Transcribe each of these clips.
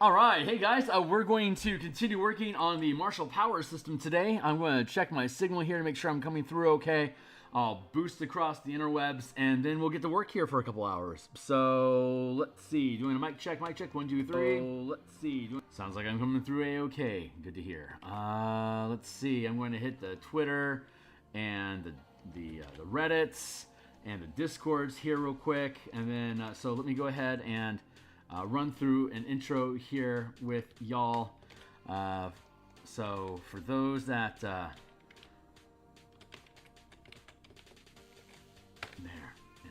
Alright, hey guys, we're going to continue working on the martial power system today. I'm going to check my signal here to make sure I'm coming through okay. I'll boost across the interwebs, and then we'll get to work here for a couple hours. So, let's see. Doing a mic check, 1, 2, 3. Let's see. Sounds like I'm coming through a-okay. Good to hear. Let's see. I'm going to hit the Twitter and the Reddits and the Discords here real quick. And then, so let me go ahead and run through an intro here with y'all. So for those that there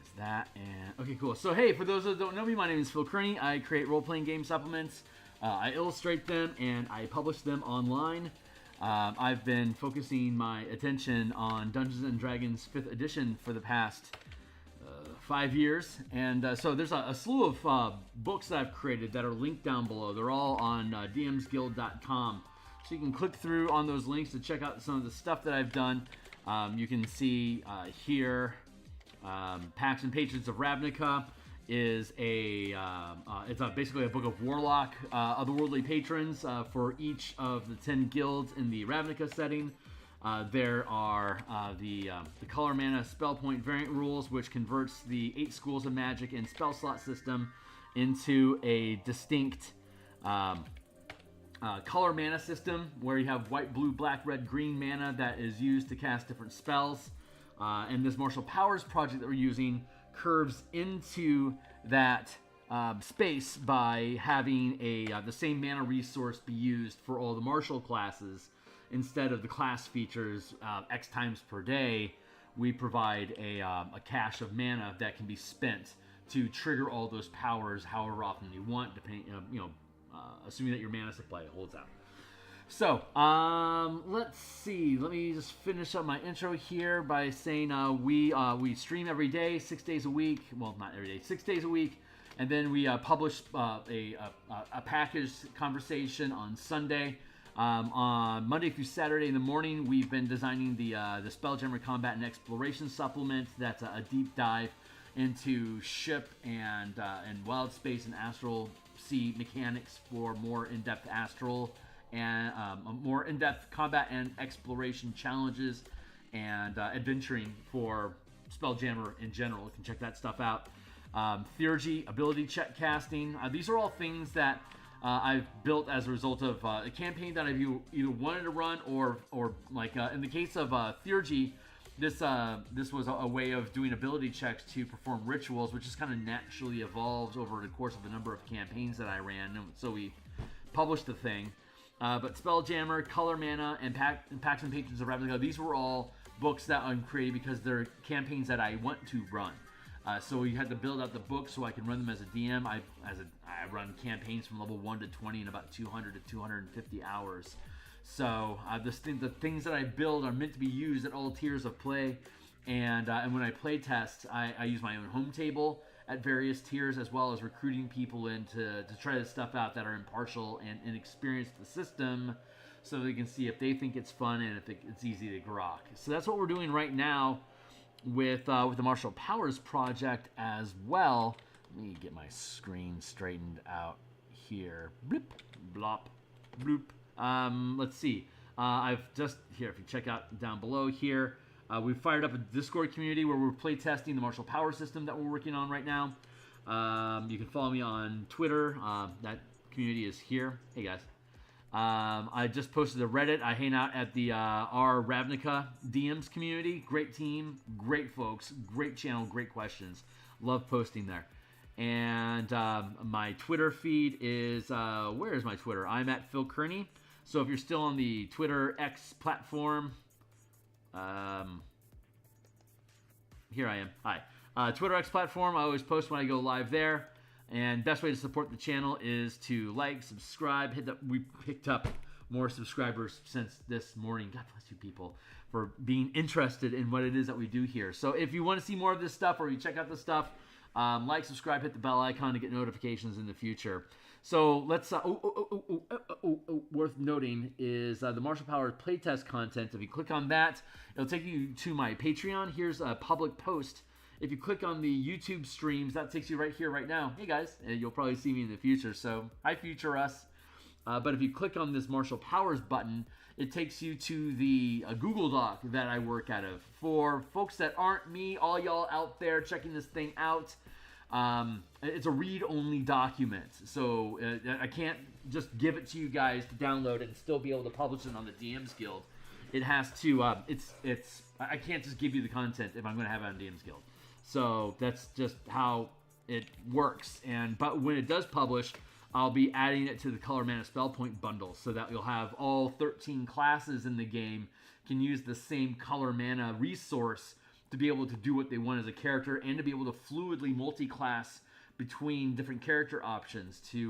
is that, and okay, cool. So hey, for those that don't know me, my name is Phil Kearney. I create role-playing game supplements. I illustrate them and I publish them online. I've been focusing my attention on Dungeons and Dragons 5th edition for the past 5 years, and so there's a slew of books that I've created that are linked down below. They're all on DMsGuild.com, so you can click through on those links to check out some of the stuff that I've done. You can see here, Pacts and Patrons of Ravnica is basically a book of Warlock, otherworldly patrons for each of the 10 guilds in the Ravnica setting. There are the color mana spell point variant rules, which converts the 8 schools of magic and spell slot system into a distinct color mana system where you have white, blue, black, red, green mana that is used to cast different spells. And this martial powers project that we're using curves into that space by having the same mana resource be used for all the martial classes. Instead of the class features X times per day, we provide a cache of mana that can be spent to trigger all those powers however often you want, depending, assuming that your mana supply holds out. So, let's see. Let me just finish up my intro here by saying we stream every day, 6 days a week. Well, not every day, 6 days a week. And then we publish a packaged conversation on Sunday. On Monday through Saturday in the morning, we've been designing the Spelljammer Combat and Exploration supplement. That's a deep dive into ship and wild space and astral sea mechanics for more in-depth astral and more in-depth combat and exploration challenges and adventuring for Spelljammer in general. You can check that stuff out. Theurgy, ability check casting. These are all things that I've built as a result of a campaign that I've either wanted to run or like in the case of Theurgy, this was a way of doing ability checks to perform rituals, which just kind of naturally evolved over the course of a number of campaigns that I ran. And so we published the thing. But Spelljammer, Color Mana, and Pacts and Patrons of Ravnica, these were all books that I'm creating because they're campaigns that I want to run. So you had to build out the book so I can run them as a DM. I run campaigns from level 1 to 20 in about 200 to 250 hours. So the things that I build are meant to be used at all tiers of play. And when I play test, I use my own home table at various tiers, as well as recruiting people in to try this stuff out that are impartial and inexperienced with the system, so they can see if they think it's fun and if it's easy to grok. So that's what we're doing right now with the Martial Powers project as well. Let me get my screen straightened out here. Blip, blop, bloop. Let's see. I've just here. If you check out down below here, we've fired up a Discord community where we're playtesting the Martial Power system that we're working on right now. You can follow me on Twitter. That community is here. Hey guys. I just posted a Reddit. I hang out at the our Ravnica DMs community. Great team, great folks, great channel, great questions. Love posting there. And my Twitter feed is, where is my Twitter? I'm at Phil Kearney. So if you're still on the Twitter X platform, here I am. Hi. Twitter X platform, I always post when I go live there. And best way to support the channel is to like, subscribe, hit that. We picked up more subscribers since this morning. God bless you people for being interested in what it is that we do here. So if you want to see more of this stuff or you check out this stuff, like, subscribe, hit the bell icon to get notifications in the future. So let's, worth noting is the Martial Powers playtest content. If you click on that, it'll take you to my Patreon. Here's a public post if you click on the YouTube streams, that takes you right here, right now. Hey guys, and you'll probably see me in the future. So hi, future us. But if you click on this Martial Powers button, it takes you to the Google Doc that I work out of. For folks that aren't me, all y'all out there checking this thing out, it's a read-only document. So I can't just give it to you guys to download and still be able to publish it on the DMsGuild. It has to, I can't just give you the content if I'm going to have it on DMsGuild. So that's just how it works. But when it does publish, I'll be adding it to the Color Mana Spell Point bundle so that you'll have all 13 classes in the game can use the same Color Mana resource to be able to do what they want as a character and to be able to fluidly multi-class between different character options to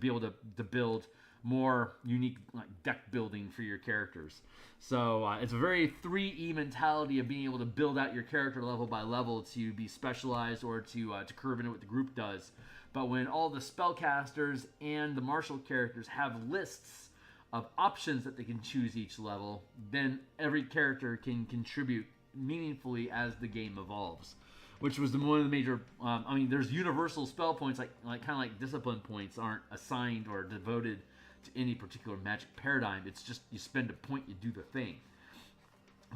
be able to build more unique deck building for your characters. So it's a very 3E mentality of being able to build out your character level by level to be specialized or to curve into what the group does. But when all the spellcasters and the martial characters have lists of options that they can choose each level, then every character can contribute meaningfully as the game evolves. Which was one of the major, I mean, there's universal spell points, kind of like discipline points aren't assigned or devoted to any particular magic paradigm. It's just you spend a point, you do the thing.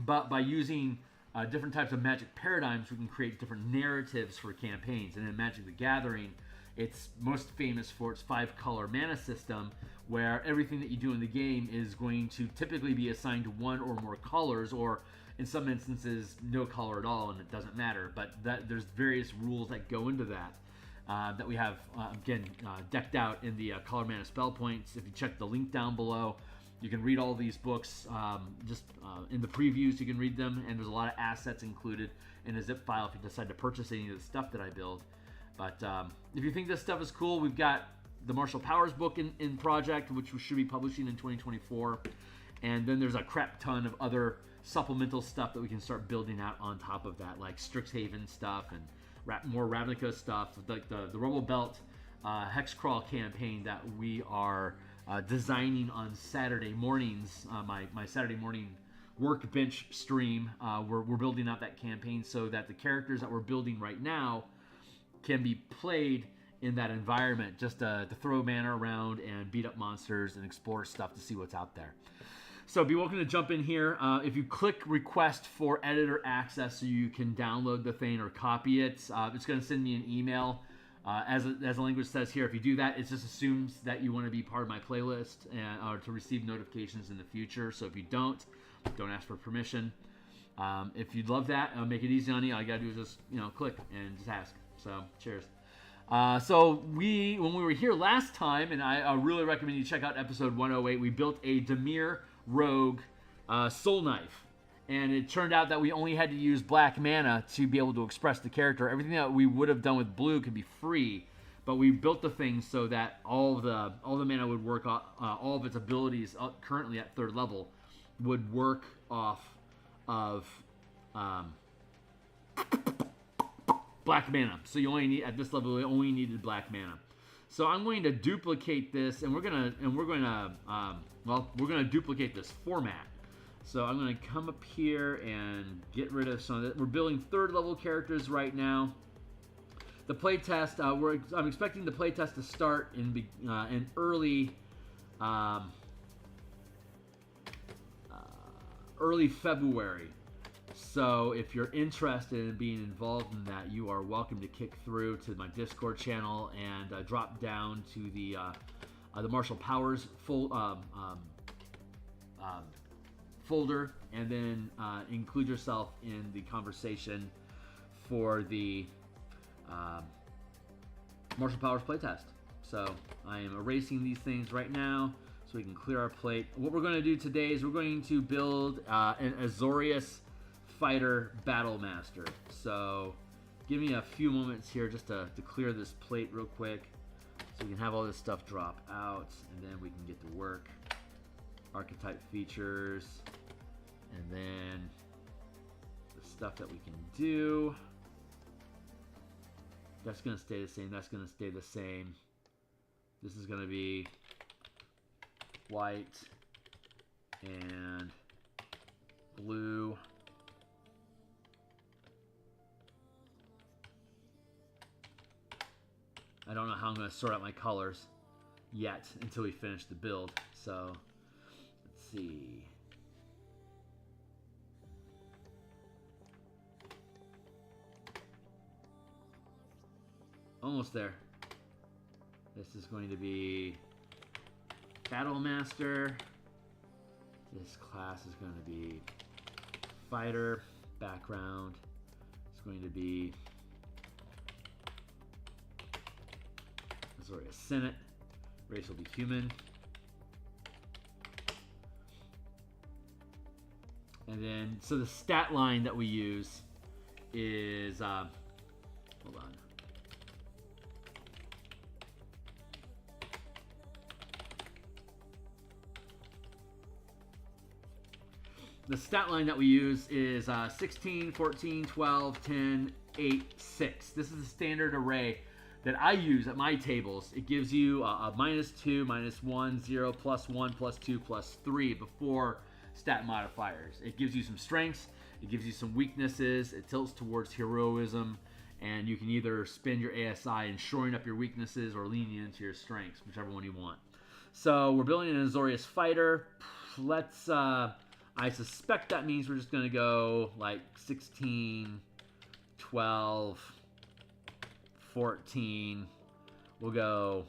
But by using different types of magic paradigms, we can create different narratives for campaigns. And in Magic the Gathering, it's most famous for its 5-color mana system, where everything that you do in the game is going to typically be assigned to one or more colors, or in some instances, no color at all, and it doesn't matter. But there's various rules that go into that. That we have, again, decked out in the Color Mana Spell Points. If you check the link down below, you can read all these books. In the previews, you can read them, and there's a lot of assets included in a zip file if you decide to purchase any of the stuff that I build. But if you think this stuff is cool, we've got the Martial Powers book in project, which we should be publishing in 2024. And then there's a crap ton of other supplemental stuff that we can start building out on top of that, like Strixhaven stuff and more Ravnica stuff, like the Rubble Belt Hexcrawl campaign that we are designing on Saturday mornings, my Saturday morning workbench stream. We're building out that campaign so that the characters that we're building right now can be played in that environment, just to throw mana around and beat up monsters and explore stuff to see what's out there. So be welcome to jump in here. If you click request for editor access so you can download the thing or copy it, it's going to send me an email. As the language says here, if you do that, it just assumes that you want to be part of my playlist or to receive notifications in the future. So if you don't ask for permission. If you'd love that, I'll make it easy on you. All you got to do is just click and just ask. So cheers. So when we were here last time, and I really recommend you check out episode 108, we built a Dimir Rogue Soul Knife. And it turned out that we only had to use black mana to be able to express the character. Everything that we would have done with blue could be free, but we built the thing so that all the mana would work, all of its abilities currently at 3rd level would work off of black mana. So you only need, at this level, we only needed black mana. So I'm going to duplicate this, and we're gonna duplicate this format. So I'm going to come up here and get rid of some of it. We're building 3rd level characters right now. The playtest, I'm expecting the playtest to start in early February. So if you're interested in being involved in that, you are welcome to kick through to my Discord channel and drop down to the Martial Powers folder, and then include yourself in the conversation for the Martial Powers playtest. So I am erasing these things right now so we can clear our plate. What we're going to do today is we're going to build an Azorius Fighter Battle Master. So give me a few moments here just to clear this plate real quick so we can have all this stuff drop out, and then we can get to work. Archetype features, and then the stuff that we can do. That's going to stay the same. That's going to stay the same. This is going to be white and blue. I don't know how I'm going to sort out my colors yet until we finish the build. So, let's see. Almost there. This is going to be Battle Master. This class is going to be Fighter. Background is going to be Azorius Senate. Race will be human. And then, so the stat line that we use is, hold on. The stat line that we use is 16, 14, 12, 10, 8, 6. This is the standard array that I use at my tables. It gives you a -2, -1, 0, +1, +2, +3 before stat modifiers. It gives you some strengths, it gives you some weaknesses, it tilts towards heroism, and you can either spend your ASI in shoring up your weaknesses or leaning into your strengths, whichever one you want. So we're building an Azorius fighter. Let's, I suspect that means we're just going to go like 16, 12, 14. We'll go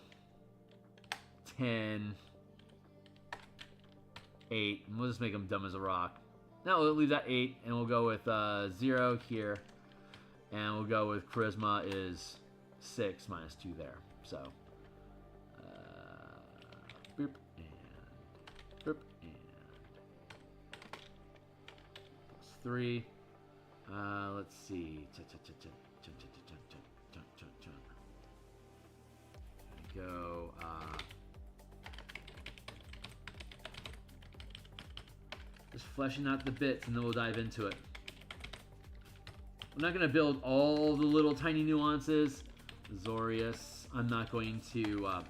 10, 8. And we'll just make them dumb as a rock. No, we'll leave that 8, and we'll go with 0 here. And we'll go with charisma is 6 -2 there. So, boop, and boop, and 3. Let's see. Go. Just fleshing out the bits, and then we'll dive into it. I'm not going to build all the little tiny nuances. Azorius. I'm not going to.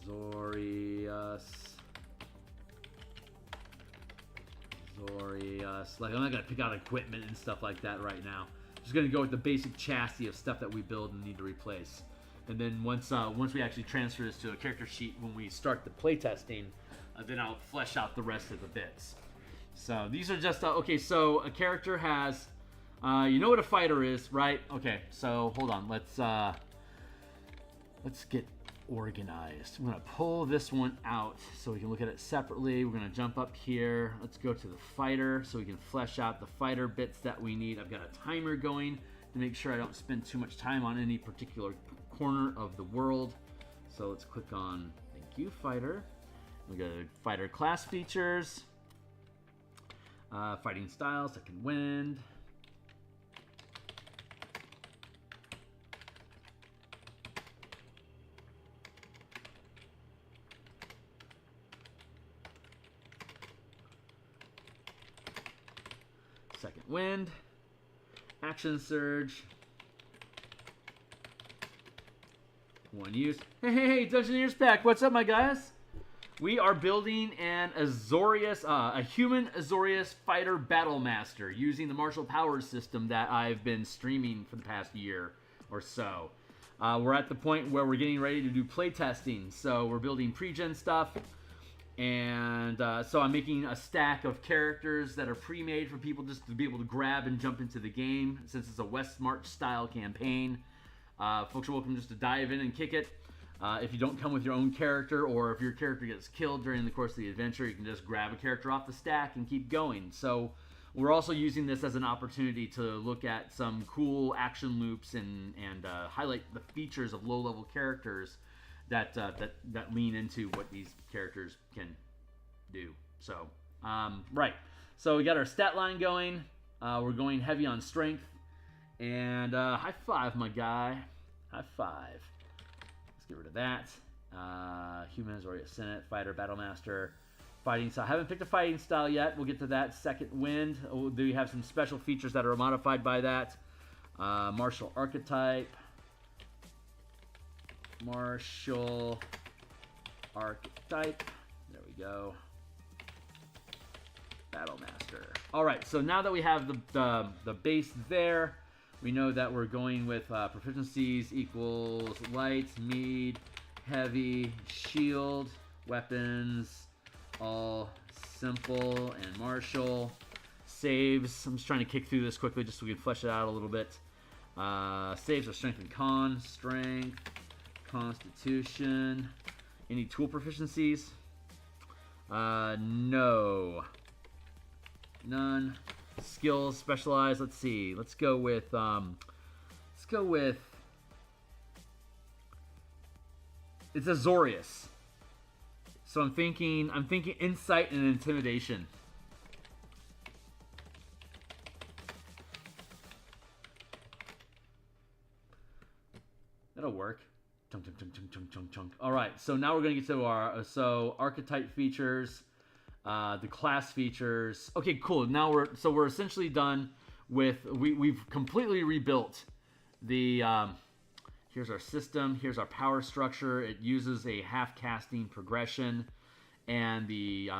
Azorius. Like, I'm not going to pick out equipment and stuff like that right now. I'm just going to go with the basic chassis of stuff that we build and need to replace. And then once we actually transfer this to a character sheet when we start the playtesting, then I'll flesh out the rest of the bits. So these are just, okay, so a character has, you know what a fighter is, right? Okay, so hold on, let's get organized. I'm gonna pull this one out so we can look at it separately. We're gonna jump up here. Let's go to the fighter so we can flesh out the fighter bits that we need. I've got a timer going to make sure I don't spend too much time on any particular corner of the world. So let's click on, thank you, fighter. We go to fighter class features, fighting style, second wind. Second wind, action surge, one use. Hey, Dungeoneer's back. What's up, my guys? We are building an Azorius, a human Azorius fighter battle master using the martial powers system that I've been streaming for the past year or so. We're at the point where we're getting ready to do playtesting, so we're building pre-gen stuff. And so I'm making a stack of characters that are pre-made for people just to be able to grab and jump into the game, since it's a West March style campaign. Folks are welcome just to dive in and kick it. If you don't come with your own character, or if your character gets killed during the course of the adventure, you can just grab a character off the stack and keep going. So we're also using this as an opportunity to look at some cool action loops and highlight the features of low-level characters that lean into what these characters can do. So, right. So we got our stat line going. We're going heavy on strength. And high five, my guy. High five. Let's get rid of that. Human Azorius Senate, Fighter, Battlemaster, Fighting Style. Haven't picked a fighting style yet. We'll get to that. Second Wind. Oh, do you have some special features that are modified by that? Martial Archetype. Martial Archetype. There we go. Battlemaster. All right, so now that we have the base there, We know that we're going with proficiencies equals light, mid, heavy, shield, weapons, all simple and martial. Saves, I'm just trying to kick through this quickly just so we can flesh it out a little bit. Saves are strength and con, strength, constitution. Any tool proficiencies? No. None. Skills, specialized, let's see. Let's go with it's Azorius. So I'm thinking insight and intimidation. That'll work. Chunk, chunk, chunk, chunk, chunk, chunk, chunk. All right, so now we're gonna get to our archetype features, the class features. Okay, cool. Now we're essentially done with we've completely rebuilt the. Here's our system. Here's our power structure. It uses a half casting progression, and the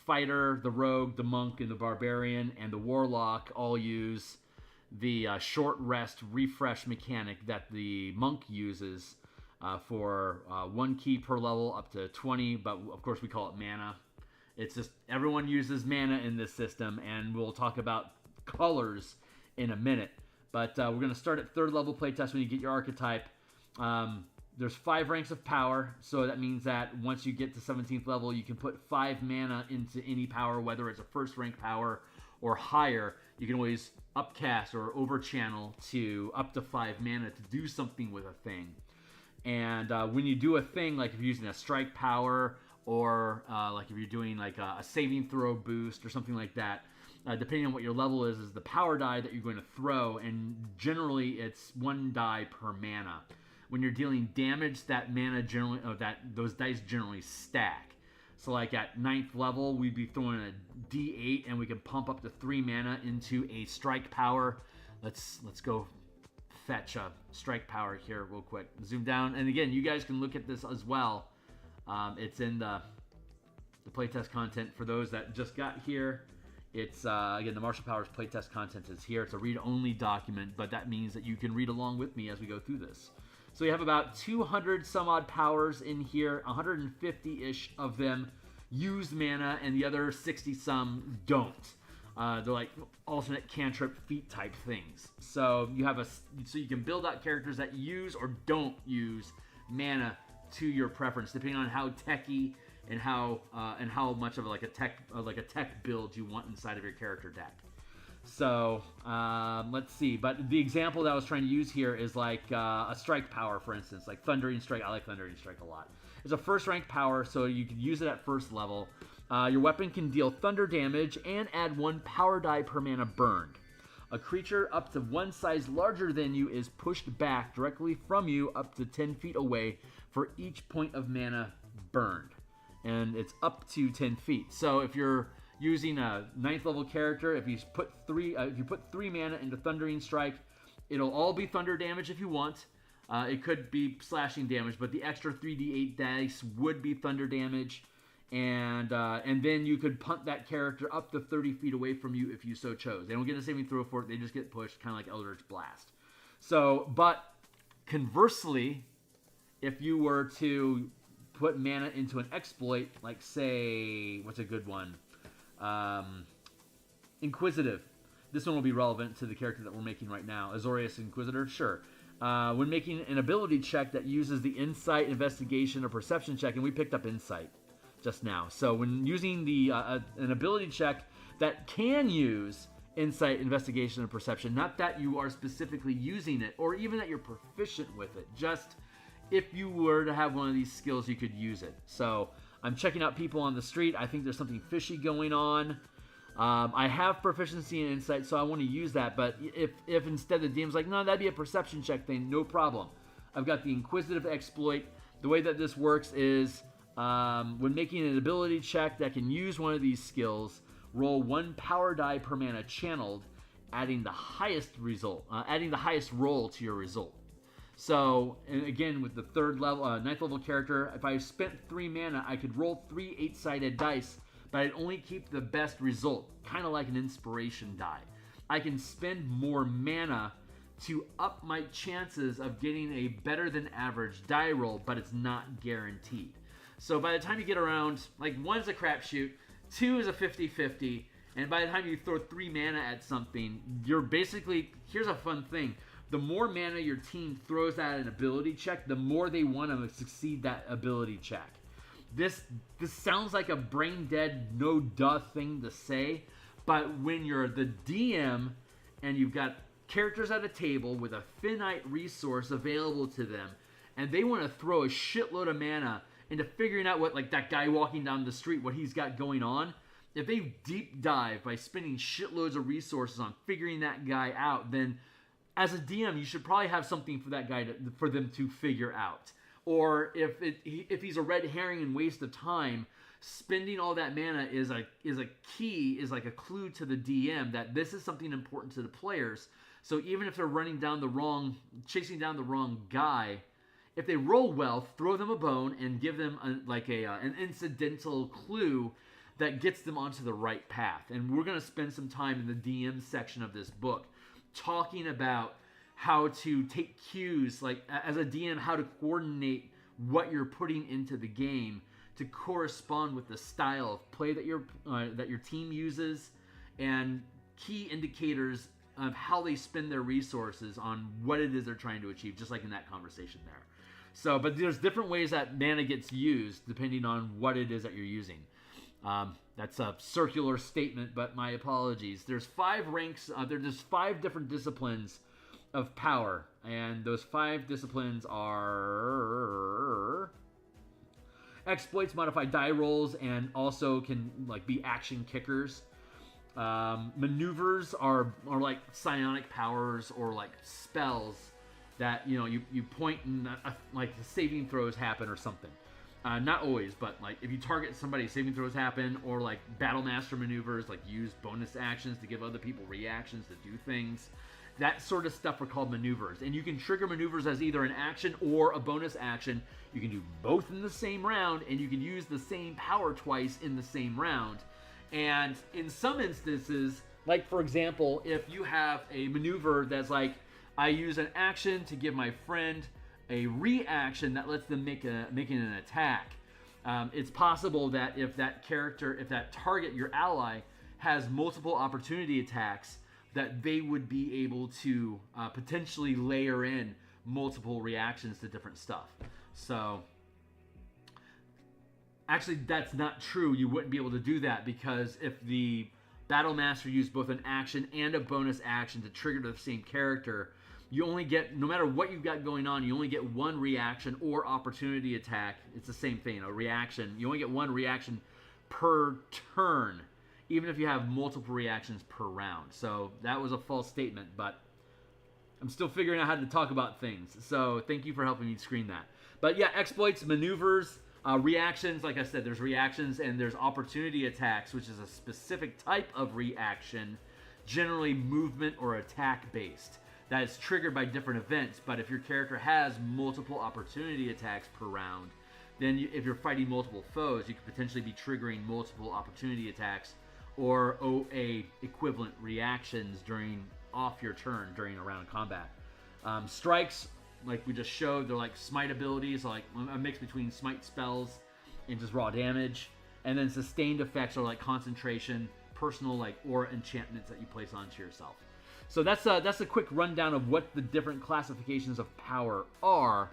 fighter, the rogue, the monk, and the barbarian, and the warlock all use the short rest refresh mechanic that the monk uses for 1 key per level up to 20, but of course we call it mana. It's just everyone uses mana in this system, and we'll talk about colors in a minute. But we're going to start at 3rd level playtest when you get your archetype. There's 5 ranks of power, so that means that once you get to 17th level, you can put 5 mana into any power, whether it's a 1st rank power or higher. You can always upcast or overchannel to up to 5 mana to do something with a thing. And when you do a thing, like if you're using a strike power, or like if you're doing like a saving throw boost or something like that, depending on what your level is the power die that you're going to throw, and generally it's 1 die per mana. When you're dealing damage, that mana generally, those dice generally stack. So like at 9th level, we'd be throwing a D8, and we can pump up to 3 mana into a strike power. Let's go fetch a strike power here real quick. Zoom down, and again, you guys can look at this as well. It's in the playtest content for those that just got here. It's again, the Martial Powers playtest content is here. It's a read-only document, but that means that you can read along with me as we go through this. So you have about 200 some odd powers in here. 150-ish of them use mana, and the other 60 some don't. They're like alternate cantrip feat type things. So you have so you can build out characters that use or don't use mana to your preference, depending on how techy and how much of like a tech build you want inside of your character deck. So let's see. But the example that I was trying to use here is like a strike power, for instance, like Thundering Strike. I like Thundering Strike a lot. It's a 1st rank power, so you can use it at 1st level. Your weapon can deal thunder damage and add 1 power die per mana burned. A creature up to 1 size larger than you is pushed back directly from you up to 10 feet away for each point of mana burned. And it's up to 10 feet. So if you're using a 9th level character, if you put 3 mana into Thundering Strike, it'll all be thunder damage if you want. It could be slashing damage, but the extra 3d8 dice would be thunder damage. And then you could punt that character up to 30 feet away from you if you so chose. They don't get a saving throw for it. They just get pushed, kind of like Eldritch Blast. So, but conversely, if you were to put mana into an exploit, like say, what's a good one? Inquisitive. This one will be relevant to the character that we're making right now. Azorius Inquisitor, sure. When making an ability check that uses the Insight, Investigation, or Perception check, and we picked up Insight just now. So when using an ability check that can use Insight, Investigation, and Perception, not that you are specifically using it, or even that you're proficient with it, just if you were to have one of these skills, you could use it. So I'm checking out people on the street. I think there's something fishy going on. I have proficiency in Insight, so I want to use that. But if instead the DM's like, no, that'd be a perception check thing, no problem. I've got the Inquisitive exploit. The way that this works is when making an ability check that can use one of these skills, roll 1 power die per mana channeled, adding the highest roll to your result. So, and again, with the 9th level character, if I spent 3 mana, I could roll 3 8-sided dice, but I'd only keep the best result, kind of like an inspiration die. I can spend more mana to up my chances of getting a better than average die roll, but it's not guaranteed. So by the time you get around, like 1's a crapshoot, 2 is a 50-50, and by the time you throw 3 mana at something, you're basically, here's a fun thing, the more mana your team throws at an ability check, the more they want to succeed that ability check. This sounds like a brain dead, no duh thing to say, but when you're the DM and you've got characters at a table with a finite resource available to them, and they want to throw a shitload of mana into figuring out what, like that guy walking down the street, what he's got going on, if they deep dive by spending shitloads of resources on figuring that guy out, then as a DM, you should probably have something for that guy for them to figure out. Or if he's a red herring and waste of time, spending all that mana is like a clue to the DM that this is something important to the players. So even if they're chasing down the wrong guy, if they roll well, throw them a bone and give them an incidental clue that gets them onto the right path. And we're going to spend some time in the DM section of this book talking about how to take cues, like as a DM, how to coordinate what you're putting into the game to correspond with the style of play that your team uses, and key indicators of how they spend their resources on what it is they're trying to achieve, just like in that conversation there. So, but there's different ways that mana gets used depending on what it is that you're using. That's a circular statement, but my apologies. There's 5 ranks, there's 5 different disciplines of power, and those 5 disciplines are exploits, modified die rolls, and also can like be action kickers. Maneuvers are like psionic powers or like spells that you point and like saving throws happen or something. Not always, but like if you target somebody, saving throws happen, or like battle master maneuvers, like use bonus actions to give other people reactions to do things. That sort of stuff are called maneuvers, and you can trigger maneuvers as either an action or a bonus action. You can do both in the same round, and you can use the same power twice in the same round. And in some instances, like for example, if you have a maneuver that's like, I use an action to give my friend a reaction that lets them making an attack. It's possible that if that target, your ally, has multiple opportunity attacks, that they would be able to potentially layer in multiple reactions to different stuff. So, actually, that's not true. You wouldn't be able to do that, because if the Battle Master used both an action and a bonus action to trigger the same character, you only get, no matter what you've got going on, you only get 1 reaction or opportunity attack. It's the same thing, a reaction. You only get 1 reaction per turn, even if you have multiple reactions per round. So that was a false statement, but I'm still figuring out how to talk about things. So thank you for helping me screen that. But yeah, exploits, maneuvers, reactions, like I said, there's reactions and there's opportunity attacks, which is a specific type of reaction, generally movement or attack based. That is triggered by different events, but if your character has multiple opportunity attacks per round, then if you're fighting multiple foes, you could potentially be triggering multiple opportunity attacks or OA equivalent reactions off your turn during a round of combat. Strikes, like we just showed, they're like smite abilities, like a mix between smite spells and just raw damage. And then sustained effects are like concentration, personal like aura enchantments that you place onto yourself. So that's a quick rundown of what the different classifications of power are.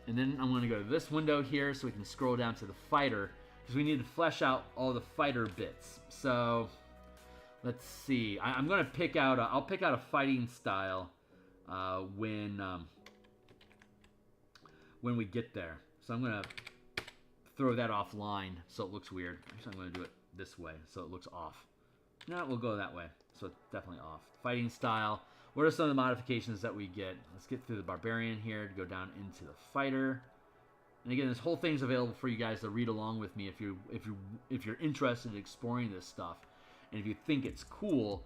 And then I'm going to go to this window here so we can scroll down to the fighter, because we need to flesh out all the fighter bits. So let's see. I'm going to pick out I'll pick out a fighting style when we get there. So I'm going to throw that offline so it looks weird. Actually, I'm going to do it this way so it looks off. No, we'll go that way. So it's definitely off. Fighting style. What are some of the modifications that we get? Let's get through the barbarian here to go down into the fighter. And again, this whole thing's available for you guys to read along with me if you're interested in exploring this stuff, and if you think it's cool.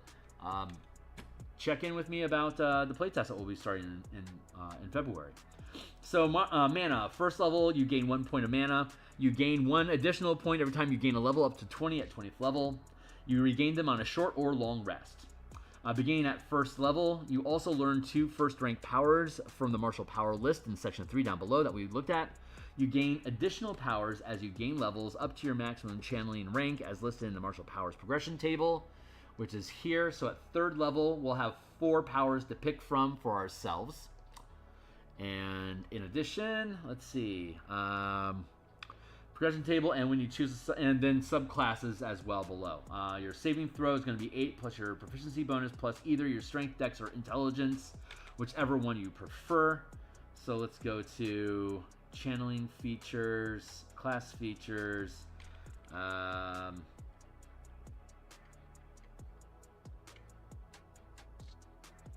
Check in with me about the playtest that we'll be starting in February. So mana, first level, you gain 1 point of mana. You gain 1 additional point every time you gain a level up to 20 at 20th level. You regain them on a short or long rest. Beginning at first level, you also learn 2 first-rank powers from the martial power list in section 3 down below that we looked at. You gain additional powers as you gain levels up to your maximum channeling rank as listed in the martial powers progression table, which is here. So at 3rd level, we'll have 4 powers to pick from for ourselves. And in addition, let's see, progression table, and when you choose, and then subclasses as well below. Your saving throw is going to be 8 plus your proficiency bonus plus either your strength, dex, or intelligence, whichever one you prefer. So let's go to channeling features, class features.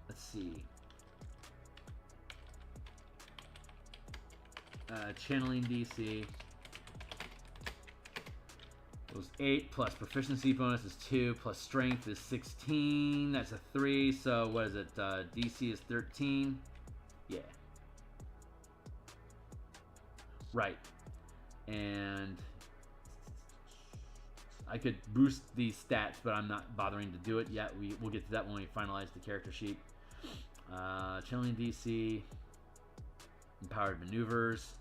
Let's see. Channeling DC. It was 8 plus proficiency bonus is 2 plus strength is 16. That's a 3. So what is it? DC is 13. Yeah. Right. And I could boost these stats, but I'm not bothering to do it yet. We'll get to that when we finalize the character sheet. Channeling DC. Empowered maneuvers.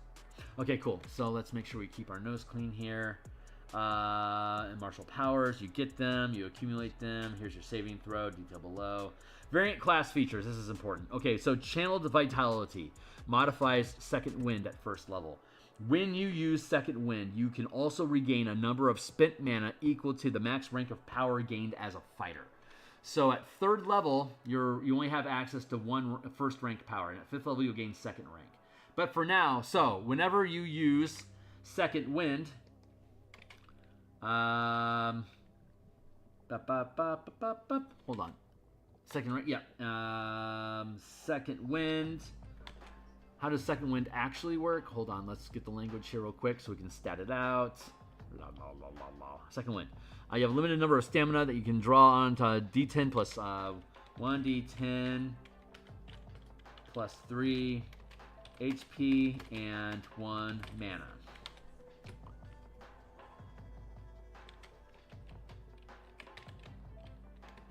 Okay, cool. So let's make sure we keep our nose clean here. And martial powers, you get them, you accumulate them. Here's your saving throw, detail below. Variant class features, this is important. Okay, so channeled vitality modifies second wind at first level. When you use second wind, you can also regain a number of spent mana equal to the max rank of power gained as a fighter. So at 3rd level, you only have access to 1 first rank power, and at 5th level, you'll gain second rank. But for now, so whenever you use second wind, hold on. Second rank, yeah. Second wind. How does second wind actually work? Hold on, let's get the language here real quick so we can stat it out. Second wind. You have a limited number of stamina that you can draw on to D10 plus 1D10 plus 3 HP and 1 mana.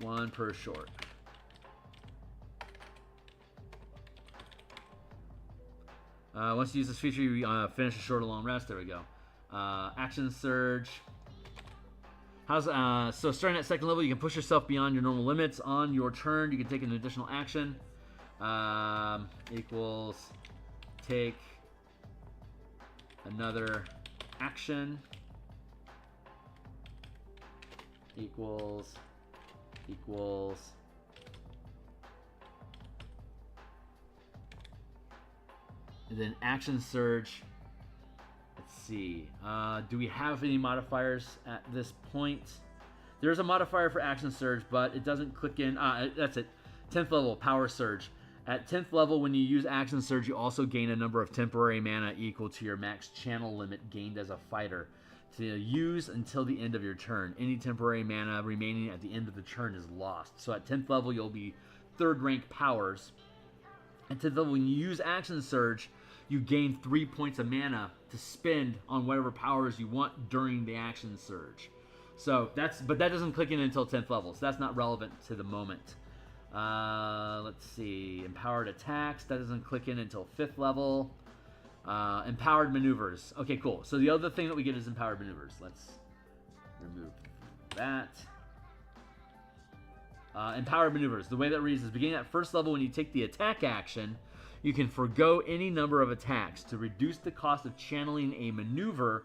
One per short. Once you use this feature, you finish a short or long rest. There we go. Action surge. So starting at 2nd level, you can push yourself beyond your normal limits. On your turn, you can take an additional action. Equals take another action. Equals. And then action surge. Let's see. Do we have any modifiers at this point? There's a modifier for action surge, but it doesn't click in. That's it. 10th level, power surge. At 10th level, when you use action surge, you also gain a number of temporary mana equal to your max channel limit gained as a fighter to use until the end of your turn. Any temporary mana remaining at the end of the turn is lost. So at 10th level, you'll be 3rd rank powers. At 10th level, when you use action surge, you gain 3 points of mana to spend on whatever powers you want during the action surge. So but that doesn't click in until 10th level, so that's not relevant to the moment. Let's see, empowered attacks, that doesn't click in until 5th level. Empowered maneuvers. Okay, cool. So the other thing that we get is empowered maneuvers. Let's remove that. Empowered maneuvers. The way that reads is beginning at 1st level, when you take the attack action, you can forgo any number of attacks to reduce the cost of channeling a maneuver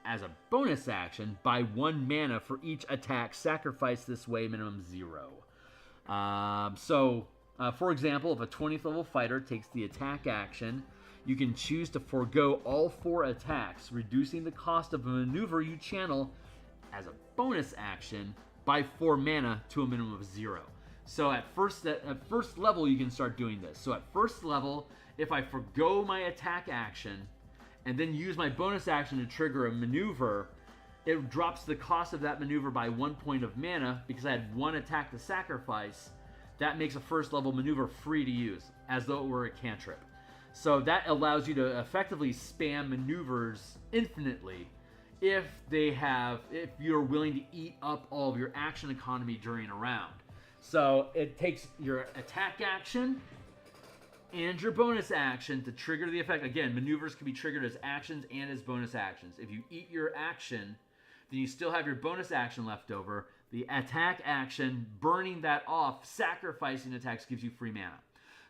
as a bonus action by 1 mana for each attack sacrificed this way, minimum 0. For example, if a 20th level fighter takes the attack action, you can choose to forgo all 4 attacks, reducing the cost of a maneuver you channel as a bonus action by 4 mana to a minimum of 0. So at first level, you can start doing this. So at 1st level, if I forgo my attack action and then use my bonus action to trigger a maneuver, it drops the cost of that maneuver by 1 point of mana because I had 1 attack to sacrifice. That makes a 1st level maneuver free to use, as though it were a cantrip. So that allows you to effectively spam maneuvers infinitely if you're willing to eat up all of your action economy during a round. So it takes your attack action and your bonus action to trigger the effect. Again, maneuvers can be triggered as actions and as bonus actions. If you eat your action, then you still have your bonus action left over. The attack action, burning that off, sacrificing attacks, gives you free mana.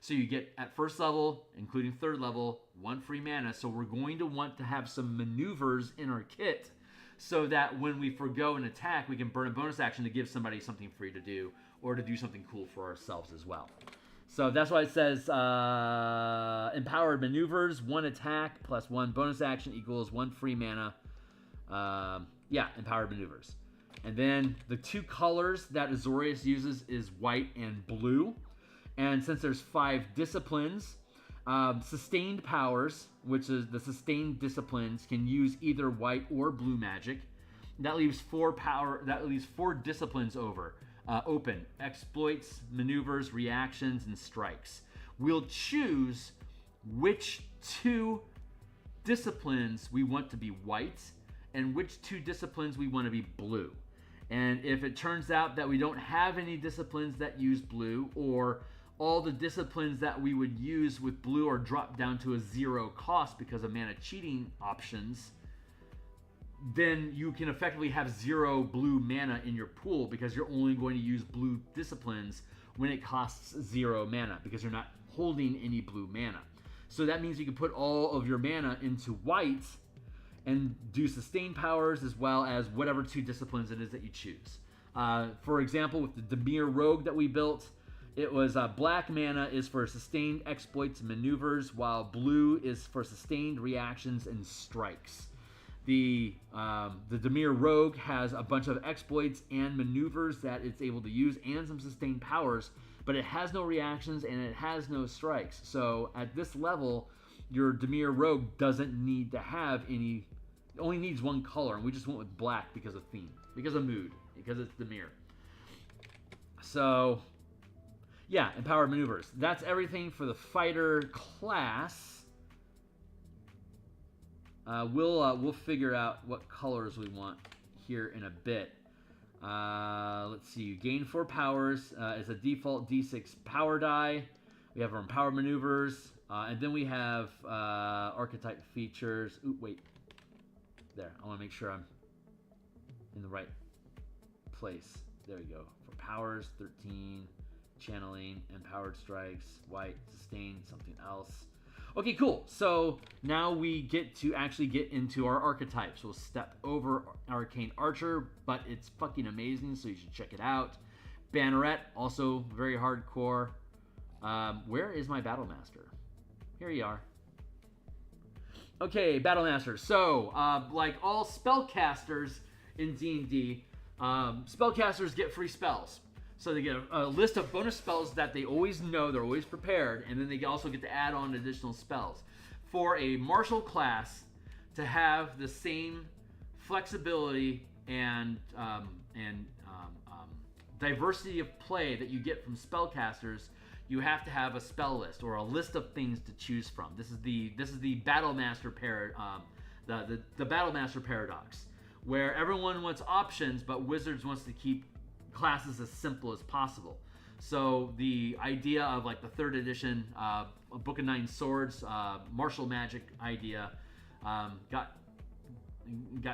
So you get, at first level, including third level, 1 free mana. So we're going to want to have some maneuvers in our kit so that when we forgo an attack, we can burn a bonus action to give somebody something free to do or to do something cool for ourselves as well. So that's why it says empowered maneuvers, 1 attack plus 1 bonus action equals 1 free mana. Yeah, empowered maneuvers. And then the 2 colors that Azorius uses is white and blue. And since there's 5 disciplines, sustained powers, which is the sustained disciplines, can use either white or blue magic. That leaves 4 disciplines open: exploits, maneuvers, reactions, and strikes. We'll choose which 2 disciplines we want to be white and which 2 disciplines we want to be blue. And if it turns out that we don't have any disciplines that use blue, or all the disciplines that we would use with blue are dropped down to a 0 cost because of mana cheating options, then you can effectively have 0 blue mana in your pool because you're only going to use blue disciplines when it costs 0 mana because you're not holding any blue mana. So that means you can put all of your mana into white and do sustained powers as well as whatever 2 disciplines it is that you choose. For example, with the Dimir Rogue that we built, it was black mana is for sustained exploits and maneuvers, while blue is for sustained reactions and strikes. The Dimir Rogue has a bunch of exploits and maneuvers that it's able to use and some sustained powers, but it has no reactions and it has no strikes. So at this level, your Dimir Rogue doesn't need to have any, it only needs 1 color, and we just went with black because of theme, because of mood, because it's Dimir. So yeah, empowered maneuvers. That's everything for the fighter class. We'll figure out what colors we want here in a bit. Let's see. You gain 4 powers as a default D6 power die. We have our empowered maneuvers, and then we have archetype features. Ooh, wait. There. I want to make sure I'm in the right place. There we go. For powers, 13. Channeling, empowered strikes, white, sustain, something else. Okay, cool. So now we get to actually get into our archetypes. We'll step over Arcane Archer, but it's fucking amazing, so you should check it out. Banneret, also very hardcore. Where is my Battlemaster? Here you are. Okay, Battlemaster. So, like all spellcasters in D&D, spellcasters get free spells. So they get a list of bonus spells that they always know, they're always prepared, and then they also get to add on additional spells. For a martial class to have the same flexibility and diversity of play that you get from spellcasters, you have to have a spell list or a list of things to choose from. This is the Battlemaster the Battlemaster paradox, where everyone wants options, but Wizards wants to keep classes as simple as possible. So the idea of like the 3rd edition Book of 9 Swords martial magic idea got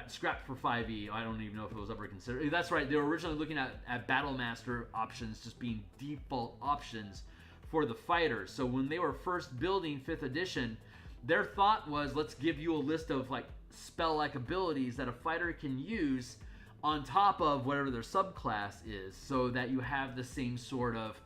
scrapped for 5e. I don't even know if it was ever considered. That's right, they were originally looking at Battlemaster options just being default options for the fighters. So when they were first building 5th edition, their thought was, let's give you a list of like spell-like abilities that a fighter can use on top of whatever their subclass is, so that you have the same sort of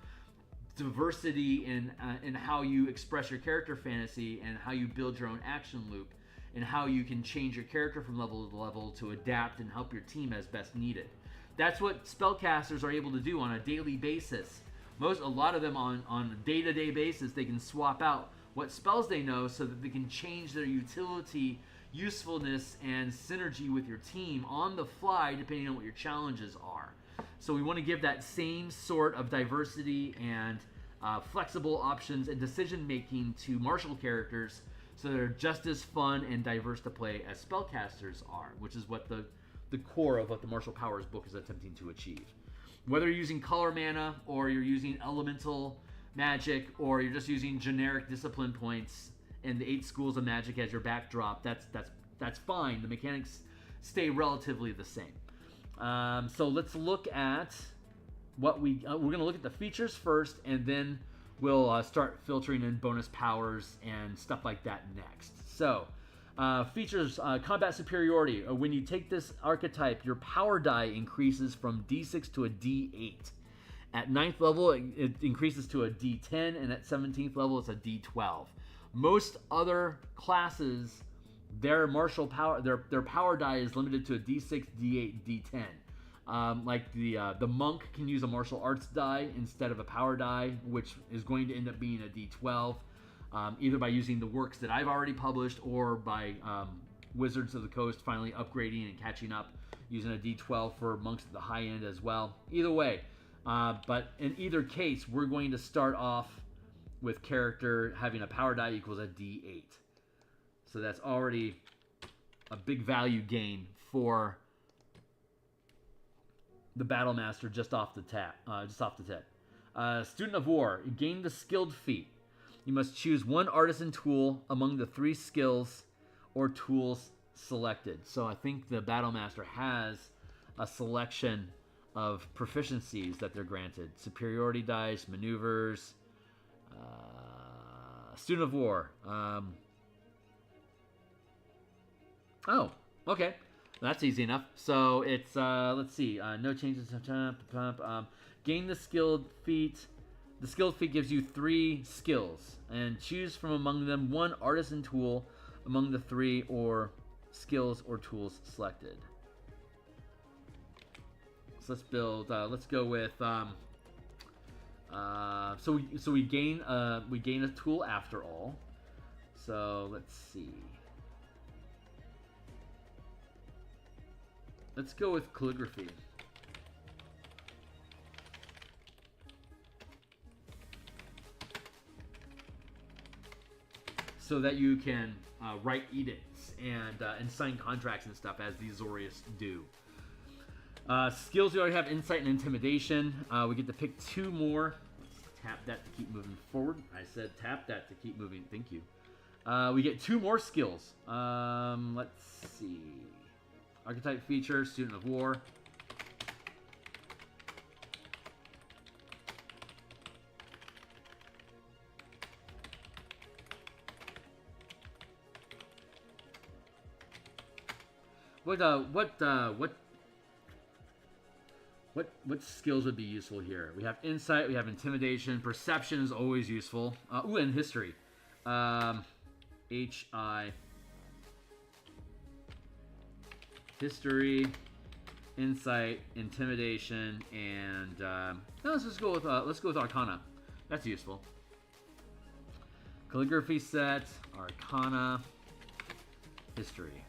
diversity in how you express your character fantasy and how you build your own action loop and how you can change your character from level to level to adapt and help your team as best needed. That's what spellcasters are able to do on a daily basis. A lot of them on a day-to-day basis, they can swap out what spells they know so that they can change their utility, usefulness, and synergy with your team on the fly depending on what your challenges are. So we want to give that same sort of diversity and flexible options and decision making to martial characters so they're just as fun and diverse to play as spellcasters are, which is what the core of what the Martial Powers book is attempting to achieve. whether you're using color mana or you're using elemental magic or you're just using generic discipline points and the 8 schools of magic as your backdrop, that's fine. The mechanics stay relatively the same. So let's look at what we're going to look at the features first, and then we'll start filtering in bonus powers and stuff like that next. So features, combat superiority. When you take this archetype, your power die increases from D6 to a D8. At 9th level, it increases to a D10, and at 17th level, it's a D12. Most other classes, their martial power, their power die is limited to a D6, D8, D10. Like the monk can use a martial arts die instead of a power die, which is going to end up being a D12, either by using the works that I've already published or by Wizards of the Coast finally upgrading and catching up using a D12 for monks at the high end as well. Either way, but in either case, we're going to start off with character having a power die equals a D8. So that's already a big value gain for the Battle Master just off the tip. Student of War, you gain the skilled feat. You must choose one artisan tool among the 3 skills or tools selected. So I think the Battle Master has a selection of proficiencies that they're granted. Superiority dice, maneuvers, Student of War. Oh, okay. That's easy enough. So it's, let's see, no changes. Gain the skilled feat. The skilled feat gives you 3 skills, and choose from among them one artisan tool among the 3 or skills or tools selected. So let's build. Let's go with. So we gain a tool after all. So let's see. Let's go with calligraphy. So that you can write edicts and sign contracts and stuff, as the Azorius do. Skills, we already have insight and intimidation. We get to pick 2 more. Let's tap that to keep moving forward. I said tap that to keep moving. Thank you. We get 2 more skills. Let's see. Archetype feature, Student of War. What skills would be useful here? We have insight, we have intimidation, perception is always useful. And history. HI. History, insight, intimidation, and let's just go with Arcana. That's useful. Calligraphy set, Arcana, history.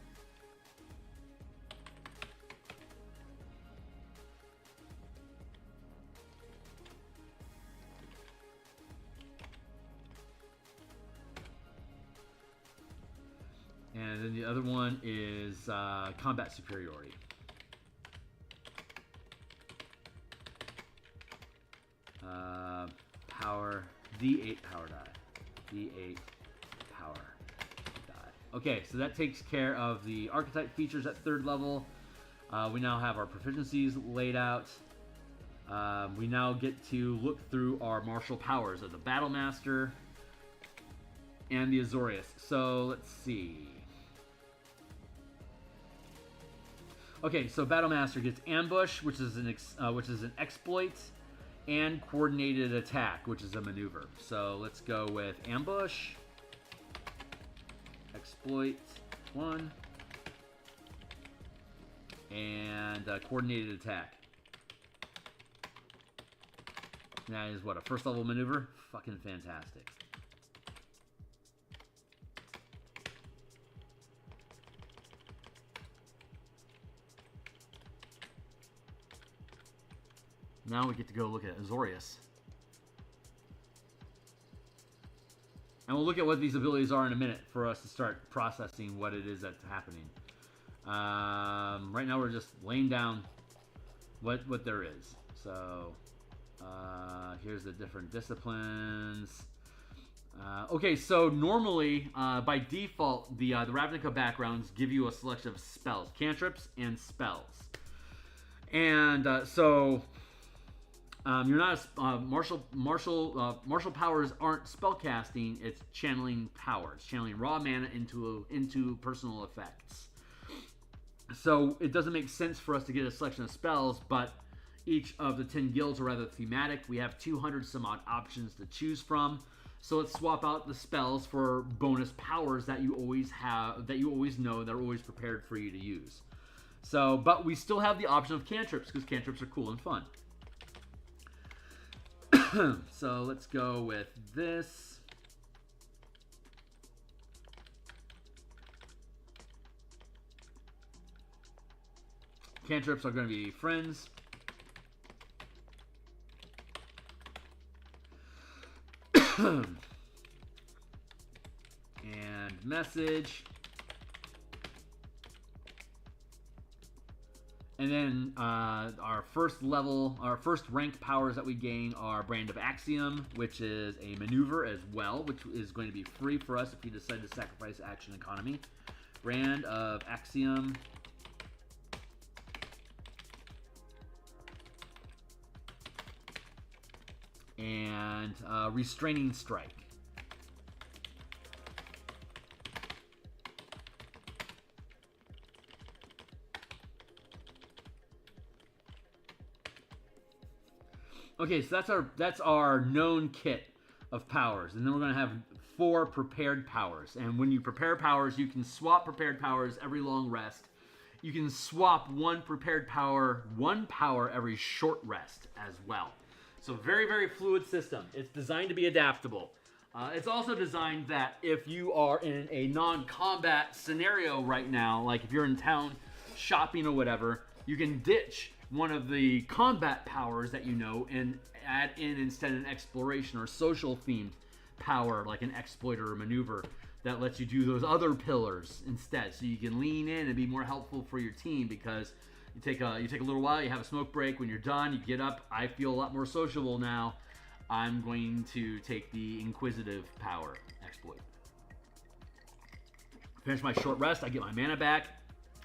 And then the other one is combat superiority. Power, D8 power die. D8 power die. Okay, so that takes care of the archetype features at 3rd level. We now have our proficiencies laid out. We now get to look through our martial powers of the Battle Master and the Azorius. So let's see. Okay, so Battle Master gets Ambush, which is an exploit, and Coordinated Attack, which is a maneuver. So let's go with Ambush, Exploit 1, and Coordinated Attack. And that is what, a 1st level maneuver? Fucking fantastic. Now we get to go look at Azorius. And we'll look at what these abilities are in a minute for us to start processing what it is that's happening. Right now we're just laying down what there is. So here's the different disciplines. Okay, so normally, by default, the Ravnica backgrounds give you a selection of spells, cantrips, and spells. And so you're not martial powers aren't spellcasting; it's channeling powers, channeling raw mana into personal effects. So it doesn't make sense for us to get a selection of spells, but each of the 10 guilds are rather thematic. We have 200 some odd options to choose from. So let's swap out the spells for bonus powers that you always have, that you always know, that are always prepared for you to use. So, but we still have the option of cantrips, because cantrips are cool and fun. So let's go with this. Cantrips are going to be friends. And message. And then our first rank powers that we gain are Brand of Axiom, which is a maneuver as well, which is going to be free for us if you decide to sacrifice action economy. Brand of Axiom. And Restraining Strike. Okay, so that's our known kit of powers, and then we're going to have 4 prepared powers. And when you prepare powers, you can swap prepared powers every long rest. You can swap one power every short rest as well. So very, very fluid system. It's designed to be adaptable. It's also designed that if you are in a non-combat scenario right now, like if you're in town shopping or whatever, you can ditch one of the combat powers that you know and add in instead an exploration or social themed power like an exploit or a maneuver that lets you do those other pillars instead. So you can lean in and be more helpful for your team, because you take a little while, you have a smoke break. When you're done, you get up. I feel a lot more sociable now. I'm going to take the Inquisitive power exploit. Finish my short rest. I get my mana back.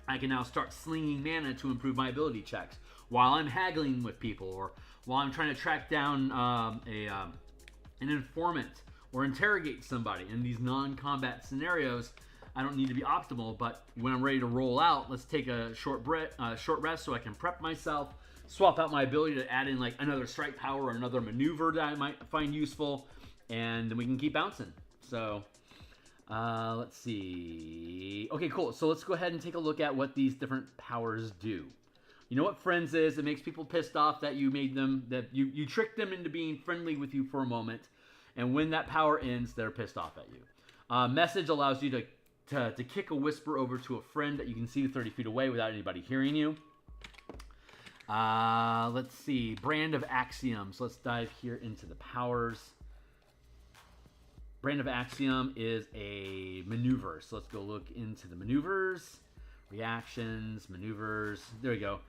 I can now start slinging mana to improve my ability checks while I'm haggling with people, or while I'm trying to track down an informant or interrogate somebody. In these non-combat scenarios, I don't need to be optimal, but when I'm ready to roll out, let's take a short rest so I can prep myself, swap out my ability to add in like another strike power or another maneuver that I might find useful, and then we can keep bouncing. So let's see. Okay, cool. So let's go ahead and take a look at what these different powers do. You know what friends is? It makes people pissed off that you made them, that you tricked them into being friendly with you for a moment, and when that power ends, they're pissed off at you. Message allows you to kick a whisper over to a friend that you can see 30 feet away without anybody hearing you. Let's see. Brand of Axiom. So let's dive here into the powers. Brand of Axiom is a maneuver. So let's go look into the maneuvers. Reactions, maneuvers. There we go.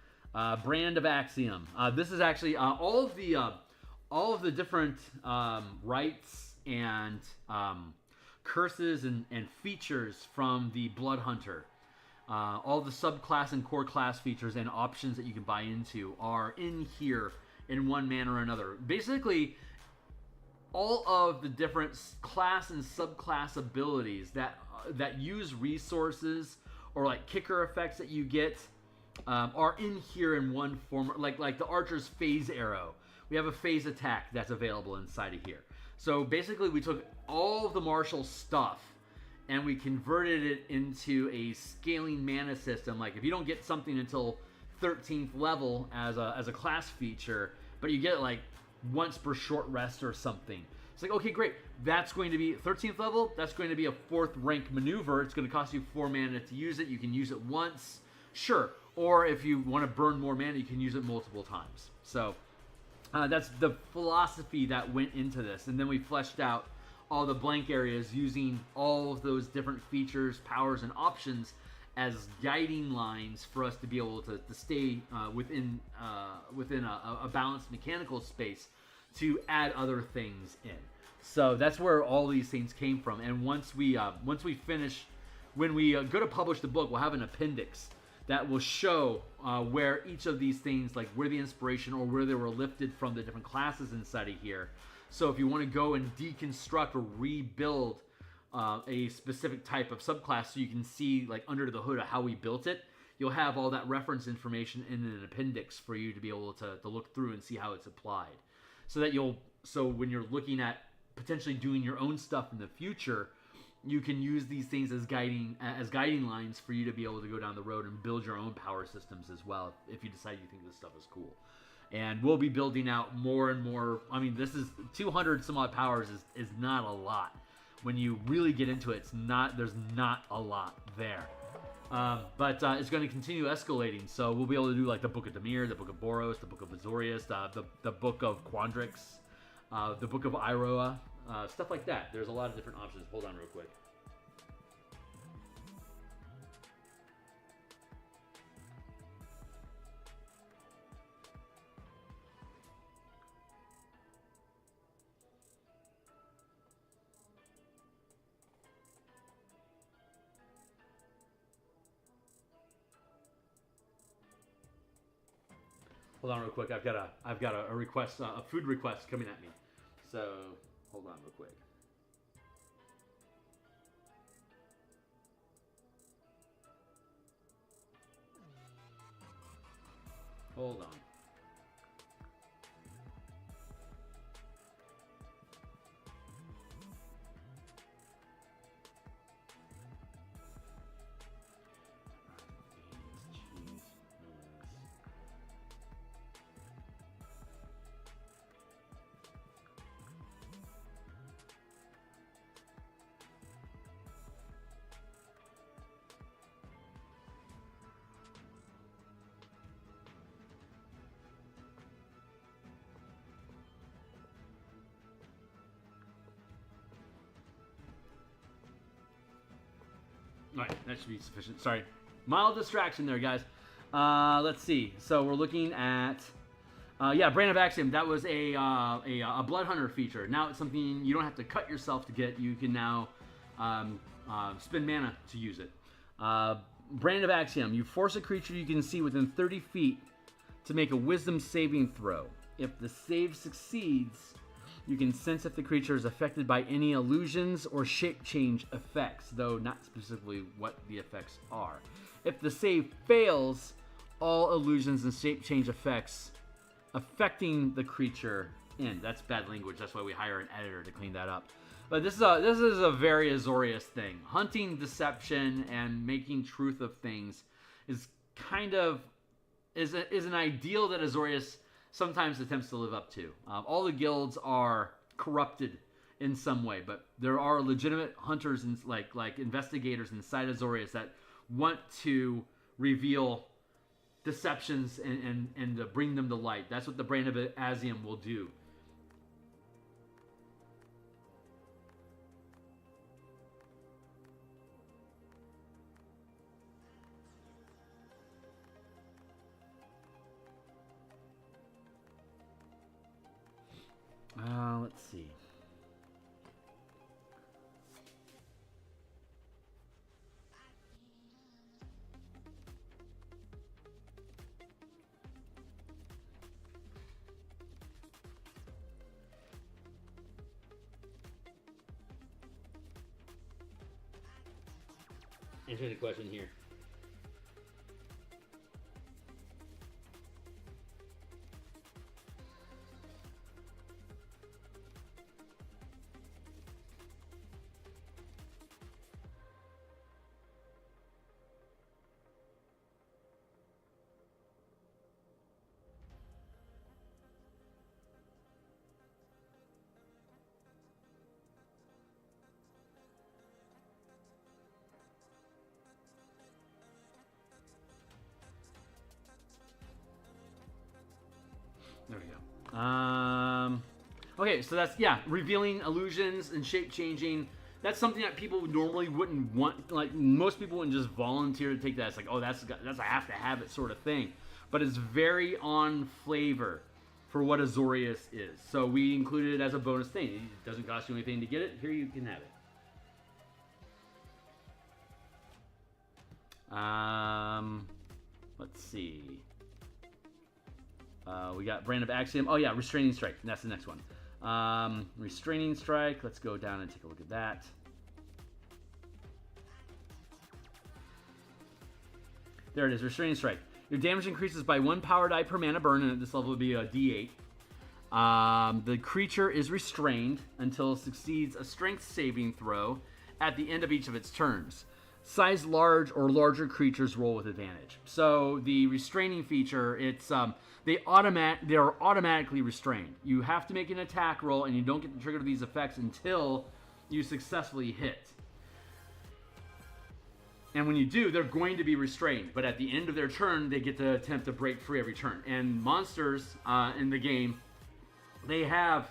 Brand of Axiom. This is actually all of the different rights and curses and features from the Blood Hunter. All the subclass and core class features and options that you can buy into are in here in one manner or another. Basically, all of the different class and subclass abilities that use resources or like kicker effects that you get are in here in one form. Like the archer's phase arrow. We have a phase attack that's available inside of here. So basically, we took all of the martial stuff and we converted it into a scaling mana system. Like if you don't get something until 13th level as a class feature, but you get it like once per short rest or something. It's like, okay, great. That's going to be 13th level. That's going to be a 4th rank maneuver. It's going to cost you 4 mana to use it. You can use it once, sure. Or if you want to burn more mana, you can use it multiple times. So that's the philosophy that went into this. And then we fleshed out all the blank areas using all of those different features, powers, and options as guiding lines for us to be able to stay within a balanced mechanical space to add other things in. So that's where all these things came from. And once we finish, when we go to publish the book, we'll have an appendix that will show where each of these things, like where the inspiration or where they were lifted from the different classes inside of here. So if you want to go and deconstruct or rebuild a specific type of subclass, so you can see like under the hood of how we built it, you'll have all that reference information in an appendix for you to be able to look through and see how it's applied. So that so when you're looking at potentially doing your own stuff in the future, you can use these things as guiding lines for you to be able to go down the road and build your own power systems as well, if you decide you think this stuff is cool. And we'll be building out more and more. I mean, this is 200 some odd powers is not a lot. When you really get into it, there's not a lot there. But it's going to continue escalating. So we'll be able to do like the Book of Dimir, the Book of Boros, the Book of Azorius, the Book of Quandrix, the Book of Iroa, stuff like that. There's a lot of different options. Hold on real quick. Hold on real quick. I've got a request, a food request coming at me. So hold on real quick. Hold on. All right, that should be sufficient. Sorry, mild distraction there, guys. Let's see. So we're looking at, Brand of Axiom. That was a Blood Hunter feature. Now it's something you don't have to cut yourself to get. You can now spend mana to use it. Brand of Axiom. You force a creature you can see within 30 feet to make a Wisdom saving throw. If the save succeeds, you can sense if the creature is affected by any illusions or shape change effects, though not specifically what the effects are. If the save fails, all illusions and shape change effects affecting the creature end. That's bad language. That's why we hire an editor to clean that up. But this is a very Azorius thing. Hunting deception and making truth of things is kind of is an ideal that Azorius sometimes attempts to live up to. All the guilds are corrupted in some way, but there are legitimate hunters and like investigators inside Azorius that want to reveal deceptions and bring them to light. That's what the Brand of Axiom will do. Let's see. Answer the question here. There we go. Okay, so that's, revealing illusions and shape changing. that's something that people normally wouldn't want. Like, most people wouldn't just volunteer to take that. It's like, oh, that's a have to have it sort of thing. But it's very on flavor for what Azorius is. So we included it as a bonus thing. It doesn't cost you anything to get it. Here, you can have it. Let's see. We got Brand of Axiom. Oh yeah, Restraining Strike. That's the next one. Restraining Strike. Let's go down and take a look at that. There it is, Restraining Strike. Your damage increases by 1 power die per mana burn, and at this level would be a D8. The creature is restrained until it succeeds a strength saving throw at the end of each of its turns. Size large or larger creatures roll with advantage. So the restraining feature, it's they are automatically restrained. You have to make an attack roll, and you don't get the trigger of these effects until you successfully hit. And when you do, they're going to be restrained. But at the end of their turn, they get to attempt to break free every turn. And monsters in the game, they have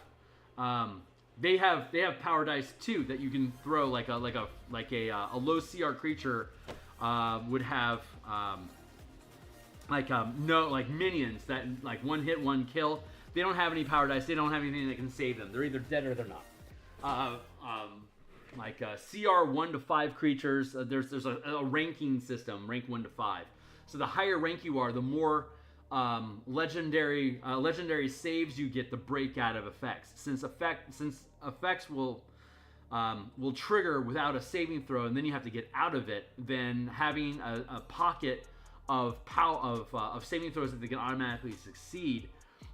power dice too that you can throw, like a low CR creature would have like minions that like one hit, one kill. They don't have any power dice. They don't have anything that can save them. They're either dead or they're not. CR 1 to 5 creatures. There's a ranking system, rank 1 to 5. So the higher rank you are, the more legendary saves you get to break out of effects. Since effects will trigger without a saving throw, and then you have to get out of it, then having a pocket of saving throws that they can automatically succeed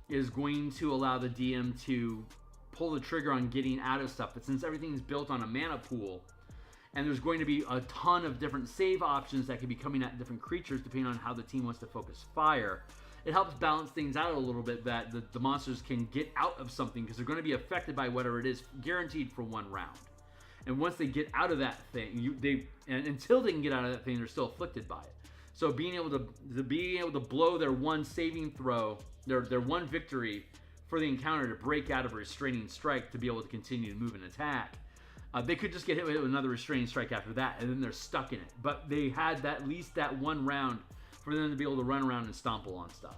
is going to allow the DM to pull the trigger on getting out of stuff. But since everything's built on a mana pool, and there's going to be a ton of different save options that could be coming at different creatures depending on how the team wants to focus fire, it helps balance things out a little bit, that the monsters can get out of something because they're going to be affected by whatever it is, guaranteed for one round. And once they get out of that thing, until they can get out of that thing, they're still afflicted by it. So being able to blow their one saving throw, their one victory for the encounter to break out of a restraining strike to be able to continue to move and attack. They could just get hit with another restraining strike after that, and then they're stuck in it. But they had at least that one round for them to be able to run around and stomple on stuff.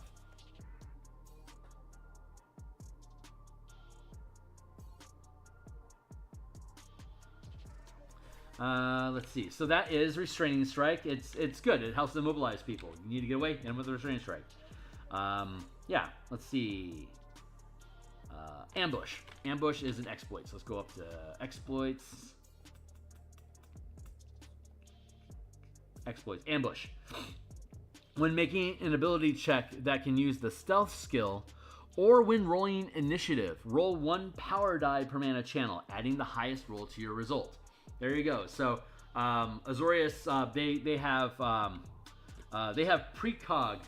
Let's see. So that is Restraining Strike. It's good. It helps them mobilize people. You need to get away, and with the Restraining Strike. Yeah, let's see. Ambush. Ambush is an exploit. So let's go up to exploits. Exploits. Ambush. When making an ability check that can use the stealth skill, or when rolling initiative, roll 1 power die per mana channel, adding the highest roll to your result. There you go. So Azorius, they have precog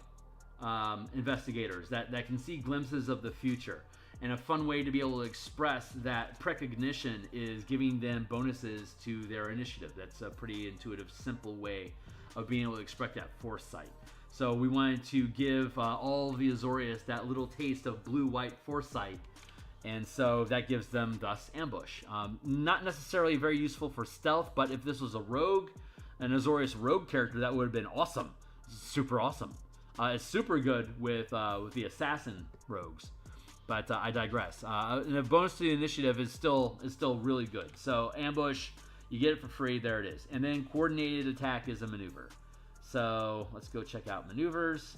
investigators that can see glimpses of the future. And a fun way to be able to express that precognition is giving them bonuses to their initiative. That's a pretty intuitive, simple way of being able to express that foresight. So we wanted to give all of the Azorius that little taste of blue-white foresight. And so that gives them, thus, ambush. Not necessarily very useful for stealth, but if this was a rogue, an Azorius rogue character, that would have been awesome. Super awesome. It's super good with the assassin rogues. But I digress. And a bonus to the initiative is still really good. So ambush, you get it for free. There it is. And then coordinated attack is a maneuver. So let's go check out maneuvers.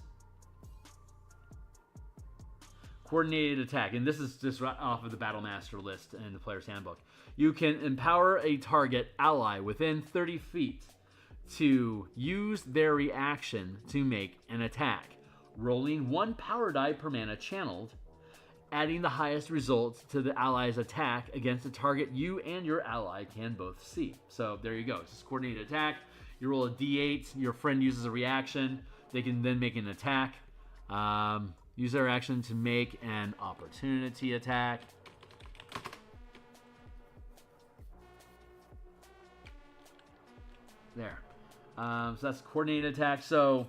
Coordinated attack, and this is just right off of the Battle Master list in the Player's Handbook. You can empower a target ally within 30 feet to use their reaction to make an attack, rolling 1 power die per mana channeled, adding the highest results to the ally's attack against a target you and your ally can both see. So there you go. It's just coordinated attack. You roll a d8. Your friend uses a reaction. They can then make an attack. Use their action to make an opportunity attack. There. So that's coordinated attack. So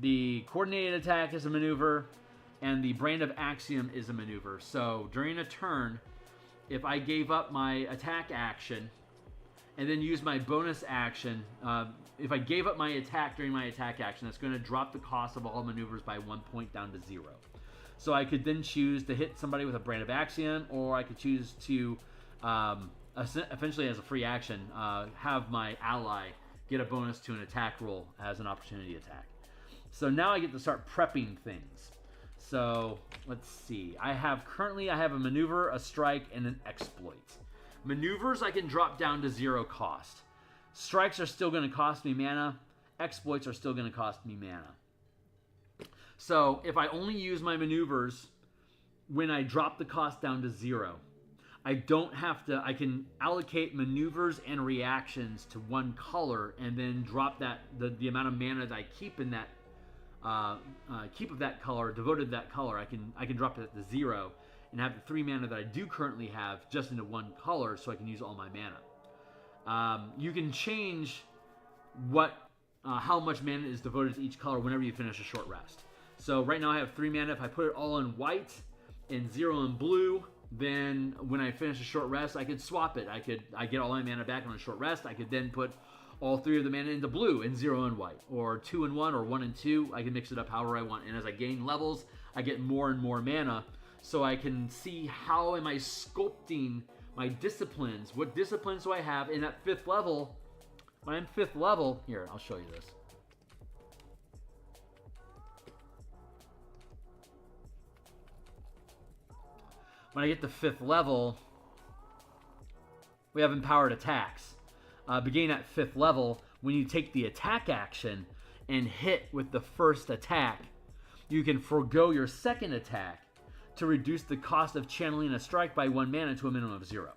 the coordinated attack is a maneuver, and the Brand of Axiom is a maneuver. So during a turn, if I gave up my attack action and then use my bonus action. If I gave up my attack during my attack action, that's going to drop the cost of all maneuvers by 1 point down to 0. So I could then choose to hit somebody with a Brand of Axiom, or I could choose to, essentially as a free action, have my ally get a bonus to an attack roll as an opportunity attack. So now I get to start prepping things. So let's see. Currently I have a maneuver, a strike, and an exploit. Maneuvers I can drop down to 0 cost. Strikes are still going to cost me mana. Exploits are still going to cost me mana. So if I only use my maneuvers when I drop the cost down to 0, I don't have to, I can allocate maneuvers and reactions to one color and then drop that, the amount of mana that I keep in that, keep of that color, devoted to that color, I can drop it to 0 and have the 3 mana that I do currently have just into one color so I can use all my mana. You can change how much mana is devoted to each color whenever you finish a short rest. So right now I have 3 mana. If I put it all in white and 0 in blue, then when I finish a short rest, I could swap it. I get all my mana back on a short rest. I could then put all 3 of the mana into blue and 0 in white, or 2 in 1, or 1 in 2. I can mix it up however I want. And as I gain levels, I get more and more mana. So I can see how am I sculpting my disciplines. What disciplines do I have in that 5th level? When I'm 5th level, here, I'll show you this. When I get to 5th level, we have empowered attacks. Beginning at 5th level, when you take the attack action and hit with the first attack, you can forego your second attack to reduce the cost of channeling a strike by 1 mana to a minimum of 0.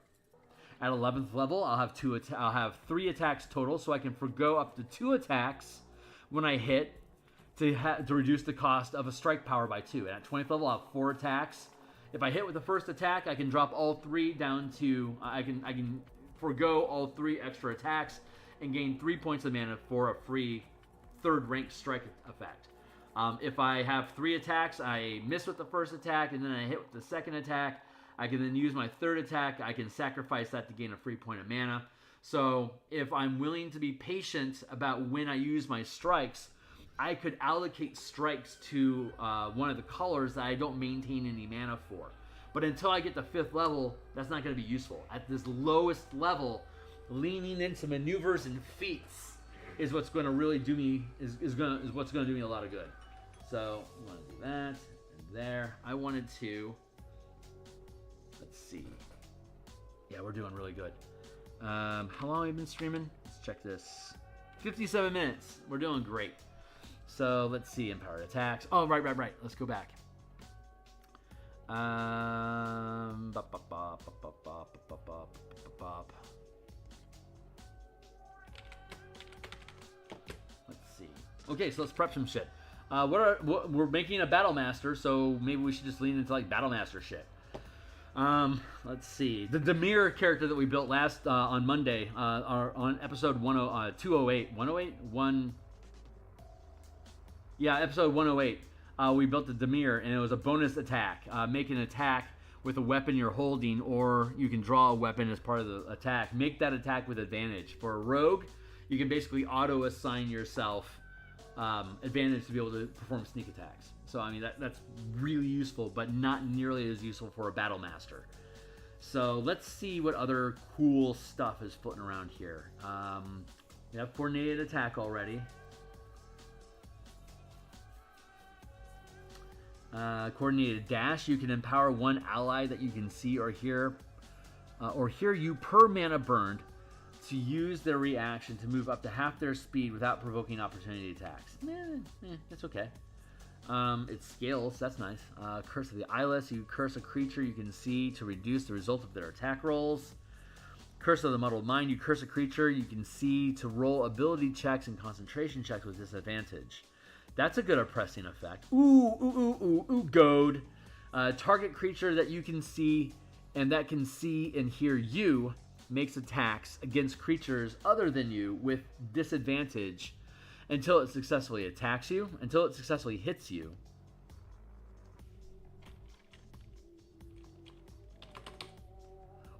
At 11th level, I'll have 3 attacks total, so I can forego up to 2 attacks when I hit to reduce the cost of a strike power by 2. And at 20th level, I'll have 4 attacks. If I hit with the first attack, I can drop all 3 down to, I can forego all 3 extra attacks and gain 3 points of mana for a free 3rd rank strike effect. If I have 3 attacks, I miss with the first attack, and then I hit with the second attack. I can then use my 3rd attack. I can sacrifice that to gain a free point of mana. So if I'm willing to be patient about when I use my strikes, I could allocate strikes to one of the colors that I don't maintain any mana for. But until I get to 5th level, that's not going to be useful. At this lowest level, leaning into maneuvers and feats is what's going to really do me is what's going to do me a lot of good. So I want to do that and there. I wanted to. Let's see. Yeah, we're doing really good. How long have we been streaming? Let's check this. 57 minutes. We're doing great. So let's see, empowered attacks. Oh, right. Let's go back. Let's see. Okay, so let's prep some shit. We're making a battle master, so maybe we should just lean into like battle master shit. Let's see. The Dimir character that we built last on Monday, on episode 208. 108? Yeah, episode 108. We built the Dimir, and it was a bonus attack. Make an attack with a weapon you're holding, or you can draw a weapon as part of the attack. Make that attack with advantage. For a rogue, you can basically auto-assign yourself advantage to be able to perform sneak attacks. So, I mean, that's really useful, but not nearly as useful for a battle master. So, let's see what other cool stuff is floating around here. We have coordinated attack already. Coordinated dash. You can empower one ally that you can see or hear you per mana burned to use their reaction to move up to half their speed without provoking opportunity attacks. That's okay. It scales. That's nice. Curse of the Eyeless. You curse a creature you can see to reduce the result of their attack rolls. Curse of the Muddled Mind. You curse a creature you can see to roll ability checks and concentration checks with disadvantage. That's a good oppressing effect. Ooh, goad. Target creature that you can see and that can see and hear you makes attacks against creatures other than you with disadvantage until it successfully attacks you, until it successfully hits you.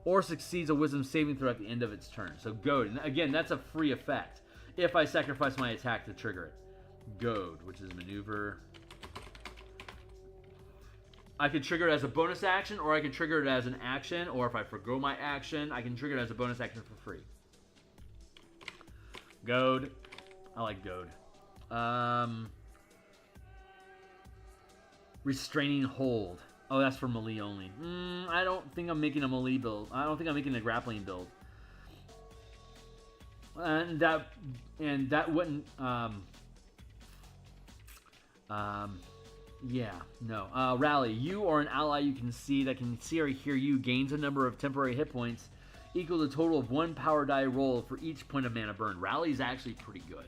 or succeeds a wisdom saving throw at the end of its turn. So goad. And again, that's a free effect if I sacrifice my attack to trigger it. Goad, which is maneuver. I could trigger it as a bonus action, or I can trigger it as an action, or if I forgo my action, I can trigger it as a bonus action for free. Goad. I like goad. Restraining hold. Oh, that's for melee only. I don't think I'm making a melee build. I don't think I'm making a grappling build. And that wouldn't. Yeah, no. Rally. You or an ally you can see that can see or hear you gains a number of temporary hit points equal to a total of 1 power die roll for each point of mana burn. Rally is actually pretty good.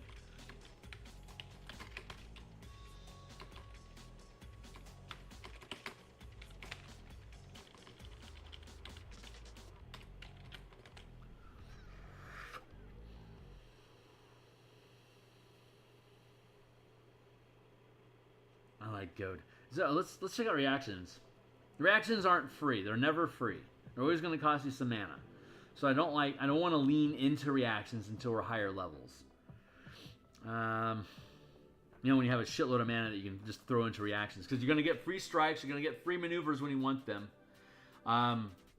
I like goad. So let's check out reactions. Reactions aren't free. They're never free. They're always going to cost you some mana. So I don't want to lean into reactions until we're higher levels. You know, when you have a shitload of mana that you can just throw into reactions, because you're going to get free strikes, you're going to get free maneuvers when you want them.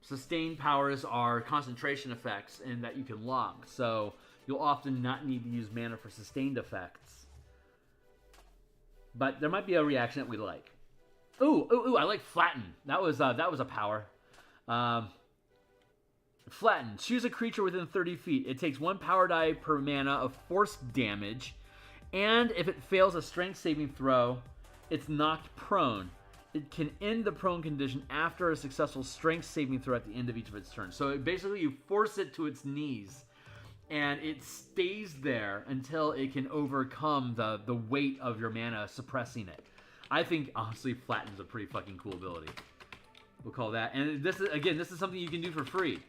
Sustained powers are concentration effects and that you can lock, so you'll often not need to use mana for sustained effects. But there might be a reaction that we like. Ooh, I like flatten. That was a power. Flatten. Choose a creature within 30 feet. It takes 1 power die per mana of force damage, and if it fails a strength saving throw, it's knocked prone. It can end the prone condition after a successful strength saving throw at the end of each of its turns. So basically you force it to its knees, and it stays there until it can overcome the weight of your mana suppressing it. I think, honestly, Flatten is a pretty fucking cool ability. We'll call that. And this is something you can do for free.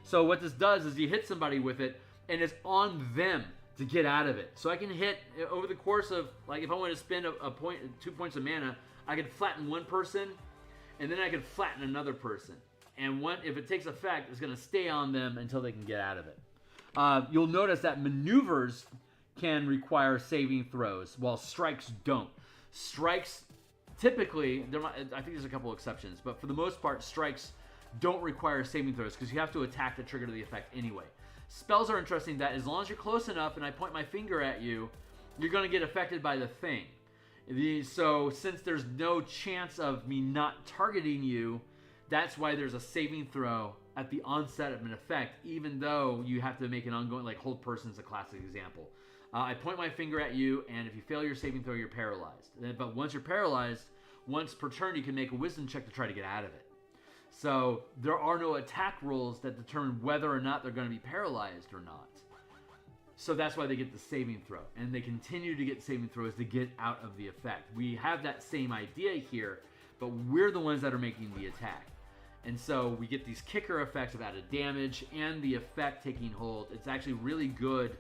So what this does is you hit somebody with it, and it's on them to get out of it. So I can hit, over the course of, like, if I want to spend a point, 2 points of mana, I could flatten one person, and then I could flatten another person. And if it takes effect, it's going to stay on them until they can get out of it. You'll notice that maneuvers can require saving throws, while strikes don't. Strikes, typically, I think there's a couple exceptions, but for the most part, strikes don't require saving throws because you have to attack to trigger the effect anyway. Spells are interesting that as long as you're close enough and I point my finger at you, you're going to get affected by the thing. So since there's no chance of me not targeting you, that's why there's a saving throw at the onset of an effect, even though you have to make an ongoing, like hold person is a classic example. I point my finger at you, and if you fail your saving throw, you're paralyzed. But once you're paralyzed, once per turn, you can make a wisdom check to try to get out of it. So there are no attack rolls that determine whether or not they're going to be paralyzed or not. So that's why they get the saving throw. And they continue to get saving throws to get out of the effect. We have that same idea here, but we're the ones that are making the attack. And so we get these kicker effects of added damage and the effect taking hold. It's actually really good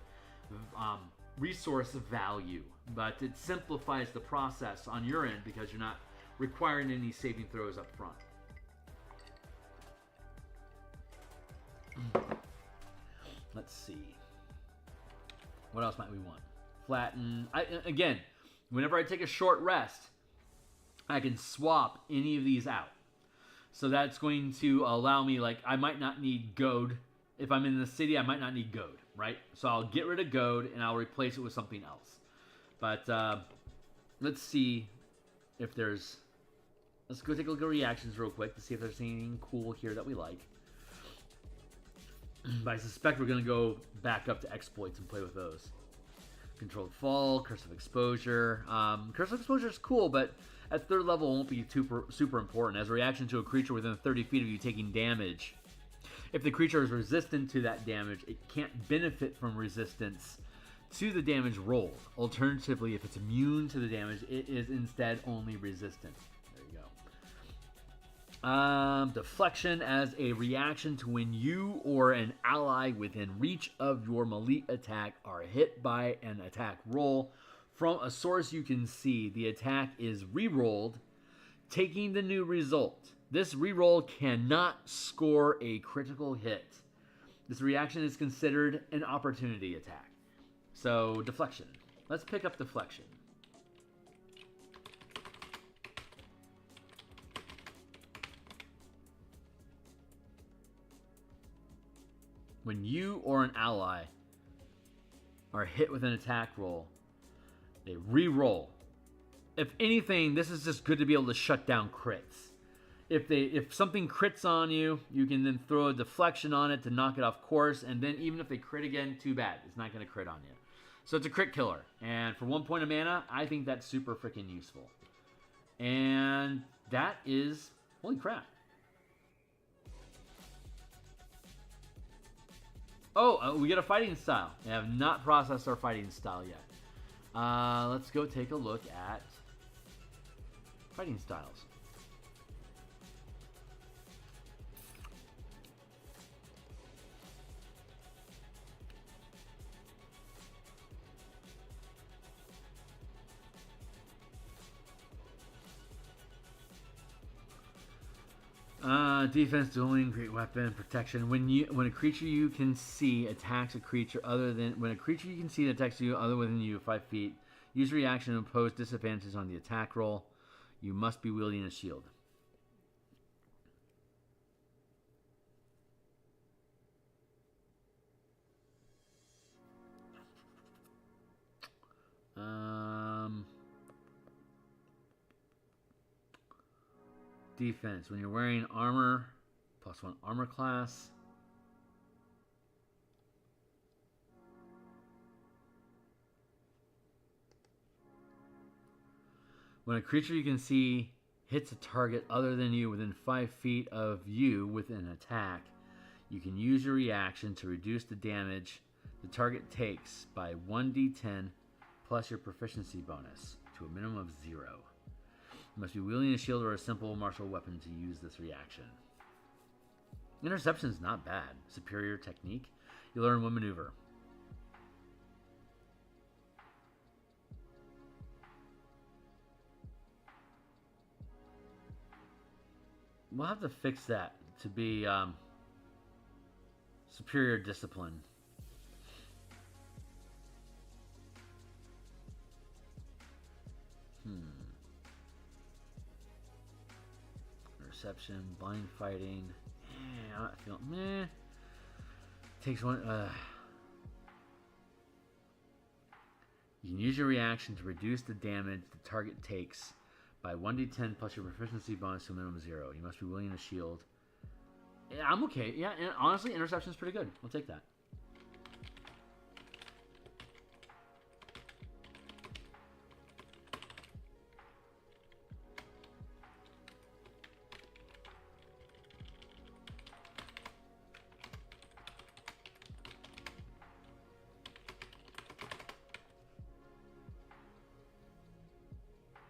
resource value, but it simplifies the process on your end because you're not requiring any saving throws up front. Let's see. What else might we want? Flatten. Again, whenever I take a short rest, I can swap any of these out. So that's going to allow me, like, I might not need goad. If I'm in the city, I might not need goad, right? So I'll get rid of goad and I'll replace it with something else. But let's see if there's... Let's go take a look at reactions real quick to see if there's anything cool here that we like. But I suspect we're going to go back up to exploits and play with those. Controlled fall, curse of exposure. Curse of exposure is cool, but at third level it won't be super important. As a reaction to a creature within 30 feet of you taking damage, if the creature is resistant to that damage, it can't benefit from resistance to the damage rolled. Alternatively, if it's immune to the damage, it is instead only resistant. Deflection as a reaction to when you or an ally within reach of your melee attack are hit by an attack roll from a source you can see. The attack is re-rolled, taking the new result. This reroll cannot score a critical hit. This reaction is considered an opportunity attack. So, deflection. Let's pick up deflection. When you or an ally are hit with an attack roll, they re-roll. If anything, this is just good to be able to shut down crits. If something crits on you, you can then throw a deflection on it to knock it off course, and then even if they crit again, too bad. It's not going to crit on you. So it's a crit killer. And for 1 point of mana, I think that's super freaking useful. And that is... Holy crap. Oh, we get a fighting style. We have not processed our fighting style yet. Let's go take a look at fighting styles. Defense, dueling, great weapon, protection. When a creature you can see attacks a creature other than you other than you 5 feet, use reaction to impose disadvantages on the attack roll. You must be wielding a shield. Defense. When you're wearing armor, +1 armor class. When a creature you can see hits a target other than you within 5 feet of you with an attack, you can use your reaction to reduce the damage the target takes by 1d10 plus your proficiency bonus to a minimum of 0. You must be wielding a shield or a simple martial weapon to use this reaction. Interception is not bad. Superior technique. You learn one maneuver. We'll have to fix that to be superior discipline. Interception, blind fighting. I'm not feeling meh. Takes one. You can use your reaction to reduce the damage the target takes by 1d10 plus your proficiency bonus to a minimum of 0. You must be wielding a shield. Yeah, I'm okay. Yeah, and honestly, interception is pretty good. We'll take that.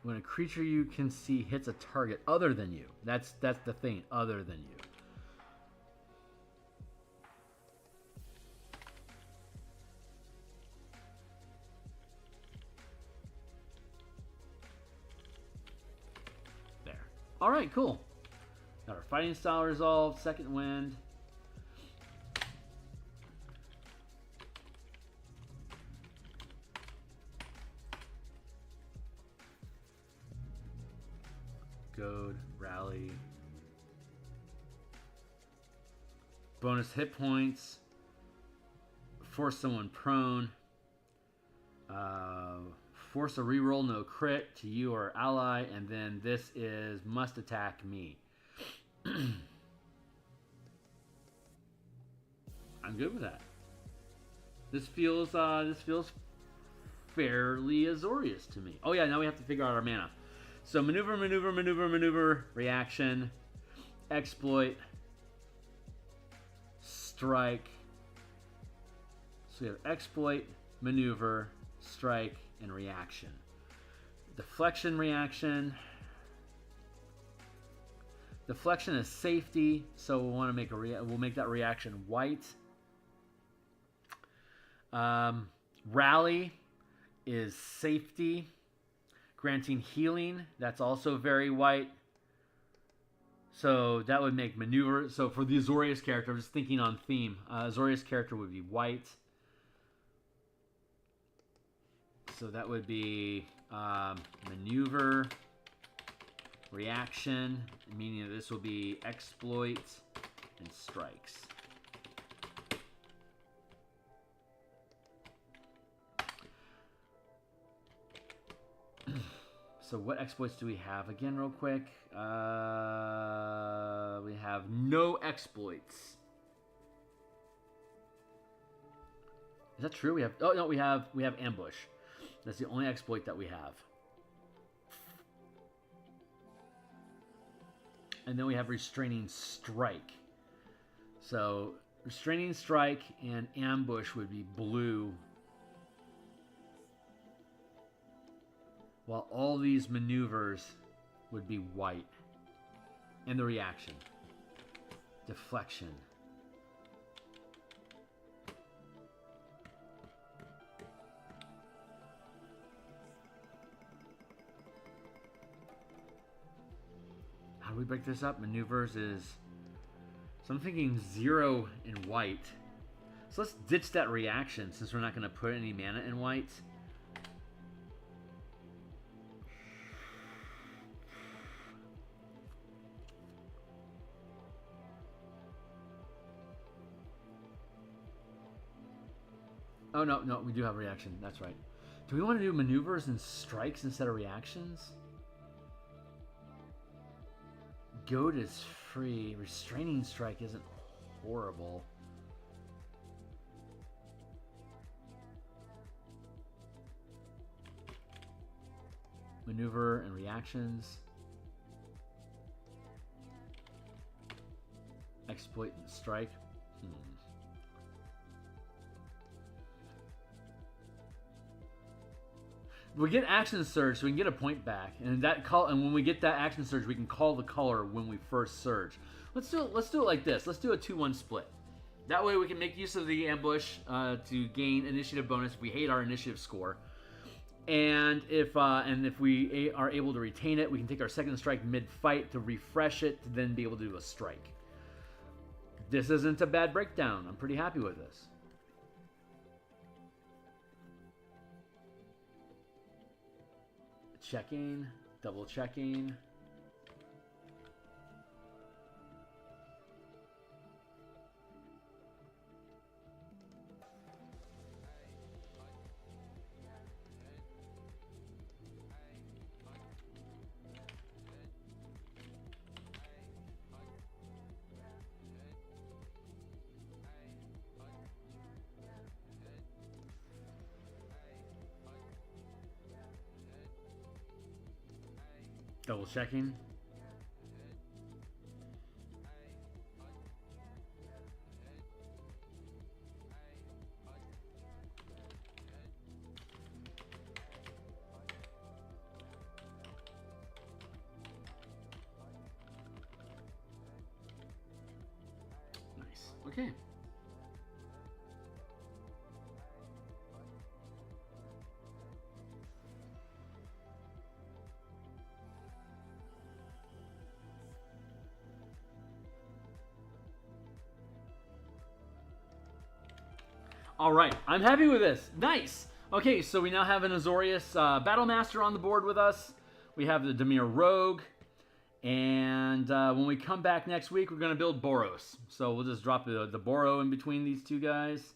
When a creature you can see hits a target other than you. That's the thing, other than you. There. All right, cool. Got our fighting style resolved, second wind. Goad, rally. Bonus hit points. Force someone prone. Force a reroll, no crit to you or ally. And then this is must attack me. I'm good with that. This feels fairly Azorius to me. Oh yeah, now we have to figure out our mana. So maneuver, maneuver, maneuver, maneuver, reaction, exploit, strike. So we have exploit, maneuver, strike, and reaction. Deflection, reaction. Deflection is safety, so we'll want to make we'll make that reaction white. Rally is safety. Granting healing, that's also very white. So that would make maneuver. So for the Azorius character, I'm just thinking on theme. Azorius character would be white. So that would be maneuver, reaction, meaning that this will be exploit and strikes. So what exploits do we have again real quick? We have no exploits. Is that true? We have we have ambush. That's the only exploit that we have. And then we have restraining strike. So restraining strike and ambush would be blue. While all these maneuvers would be white. And the reaction. Deflection. How do we break this up? Maneuvers is... So I'm thinking 0 in white. So let's ditch that reaction since we're not going to put any mana in white. Oh, no, we do have reaction. That's right. Do we want to do maneuvers and strikes instead of reactions? Goad is free. Restraining strike isn't horrible. Maneuver and reactions. Exploit and strike. We get action surge, so we can get a point back, and when we get that action surge, we can call the color when we first surge. Let's do it like this. Let's do a 2-1 split. That way, we can make use of the ambush to gain initiative bonus if we hate our initiative score, and if we are able to retain it, we can take our second strike mid-fight to refresh it to then be able to do a strike. This isn't a bad breakdown. I'm pretty happy with this. Checking, double checking. Double checking. Nice. Okay. All right, I'm happy with this. Nice. Okay, so we now have an Azorius Battlemaster on the board with us. We have the Dimir Rogue. And when we come back next week, we're going to build Boros. So we'll just drop the Boro in between these two guys.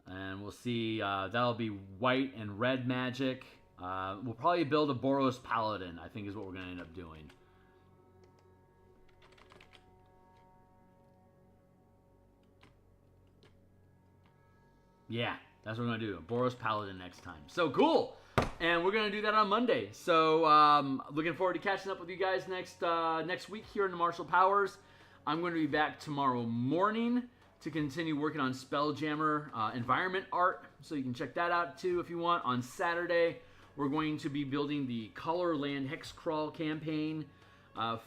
And we'll see. That'll be white and red magic. We'll probably build a Boros Paladin, I think is what we're going to end up doing. Yeah, that's what we're going to do. A Boros Paladin next time. So cool. And we're going to do that on Monday. So looking forward to catching up with you guys next week here in the Martial Powers. I'm going to be back tomorrow morning to continue working on Spelljammer environment art. So you can check that out too if you want. On Saturday, we're going to be building the Color Land Hex Crawl campaign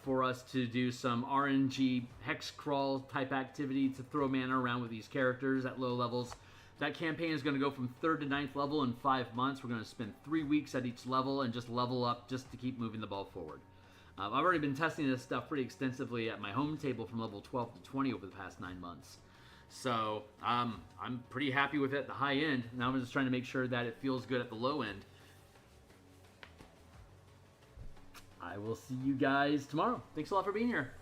for us to do some RNG Hex Crawl type activity to throw mana around with these characters at low levels. That campaign is going to go from 3rd to 9th level in 5 months. We're going to spend 3 weeks at each level and just level up just to keep moving the ball forward. I've already been testing this stuff pretty extensively at my home table from level 12 to 20 over the past 9 months. So I'm pretty happy with it at the high end. Now I'm just trying to make sure that it feels good at the low end. I will see you guys tomorrow. Thanks a lot for being here.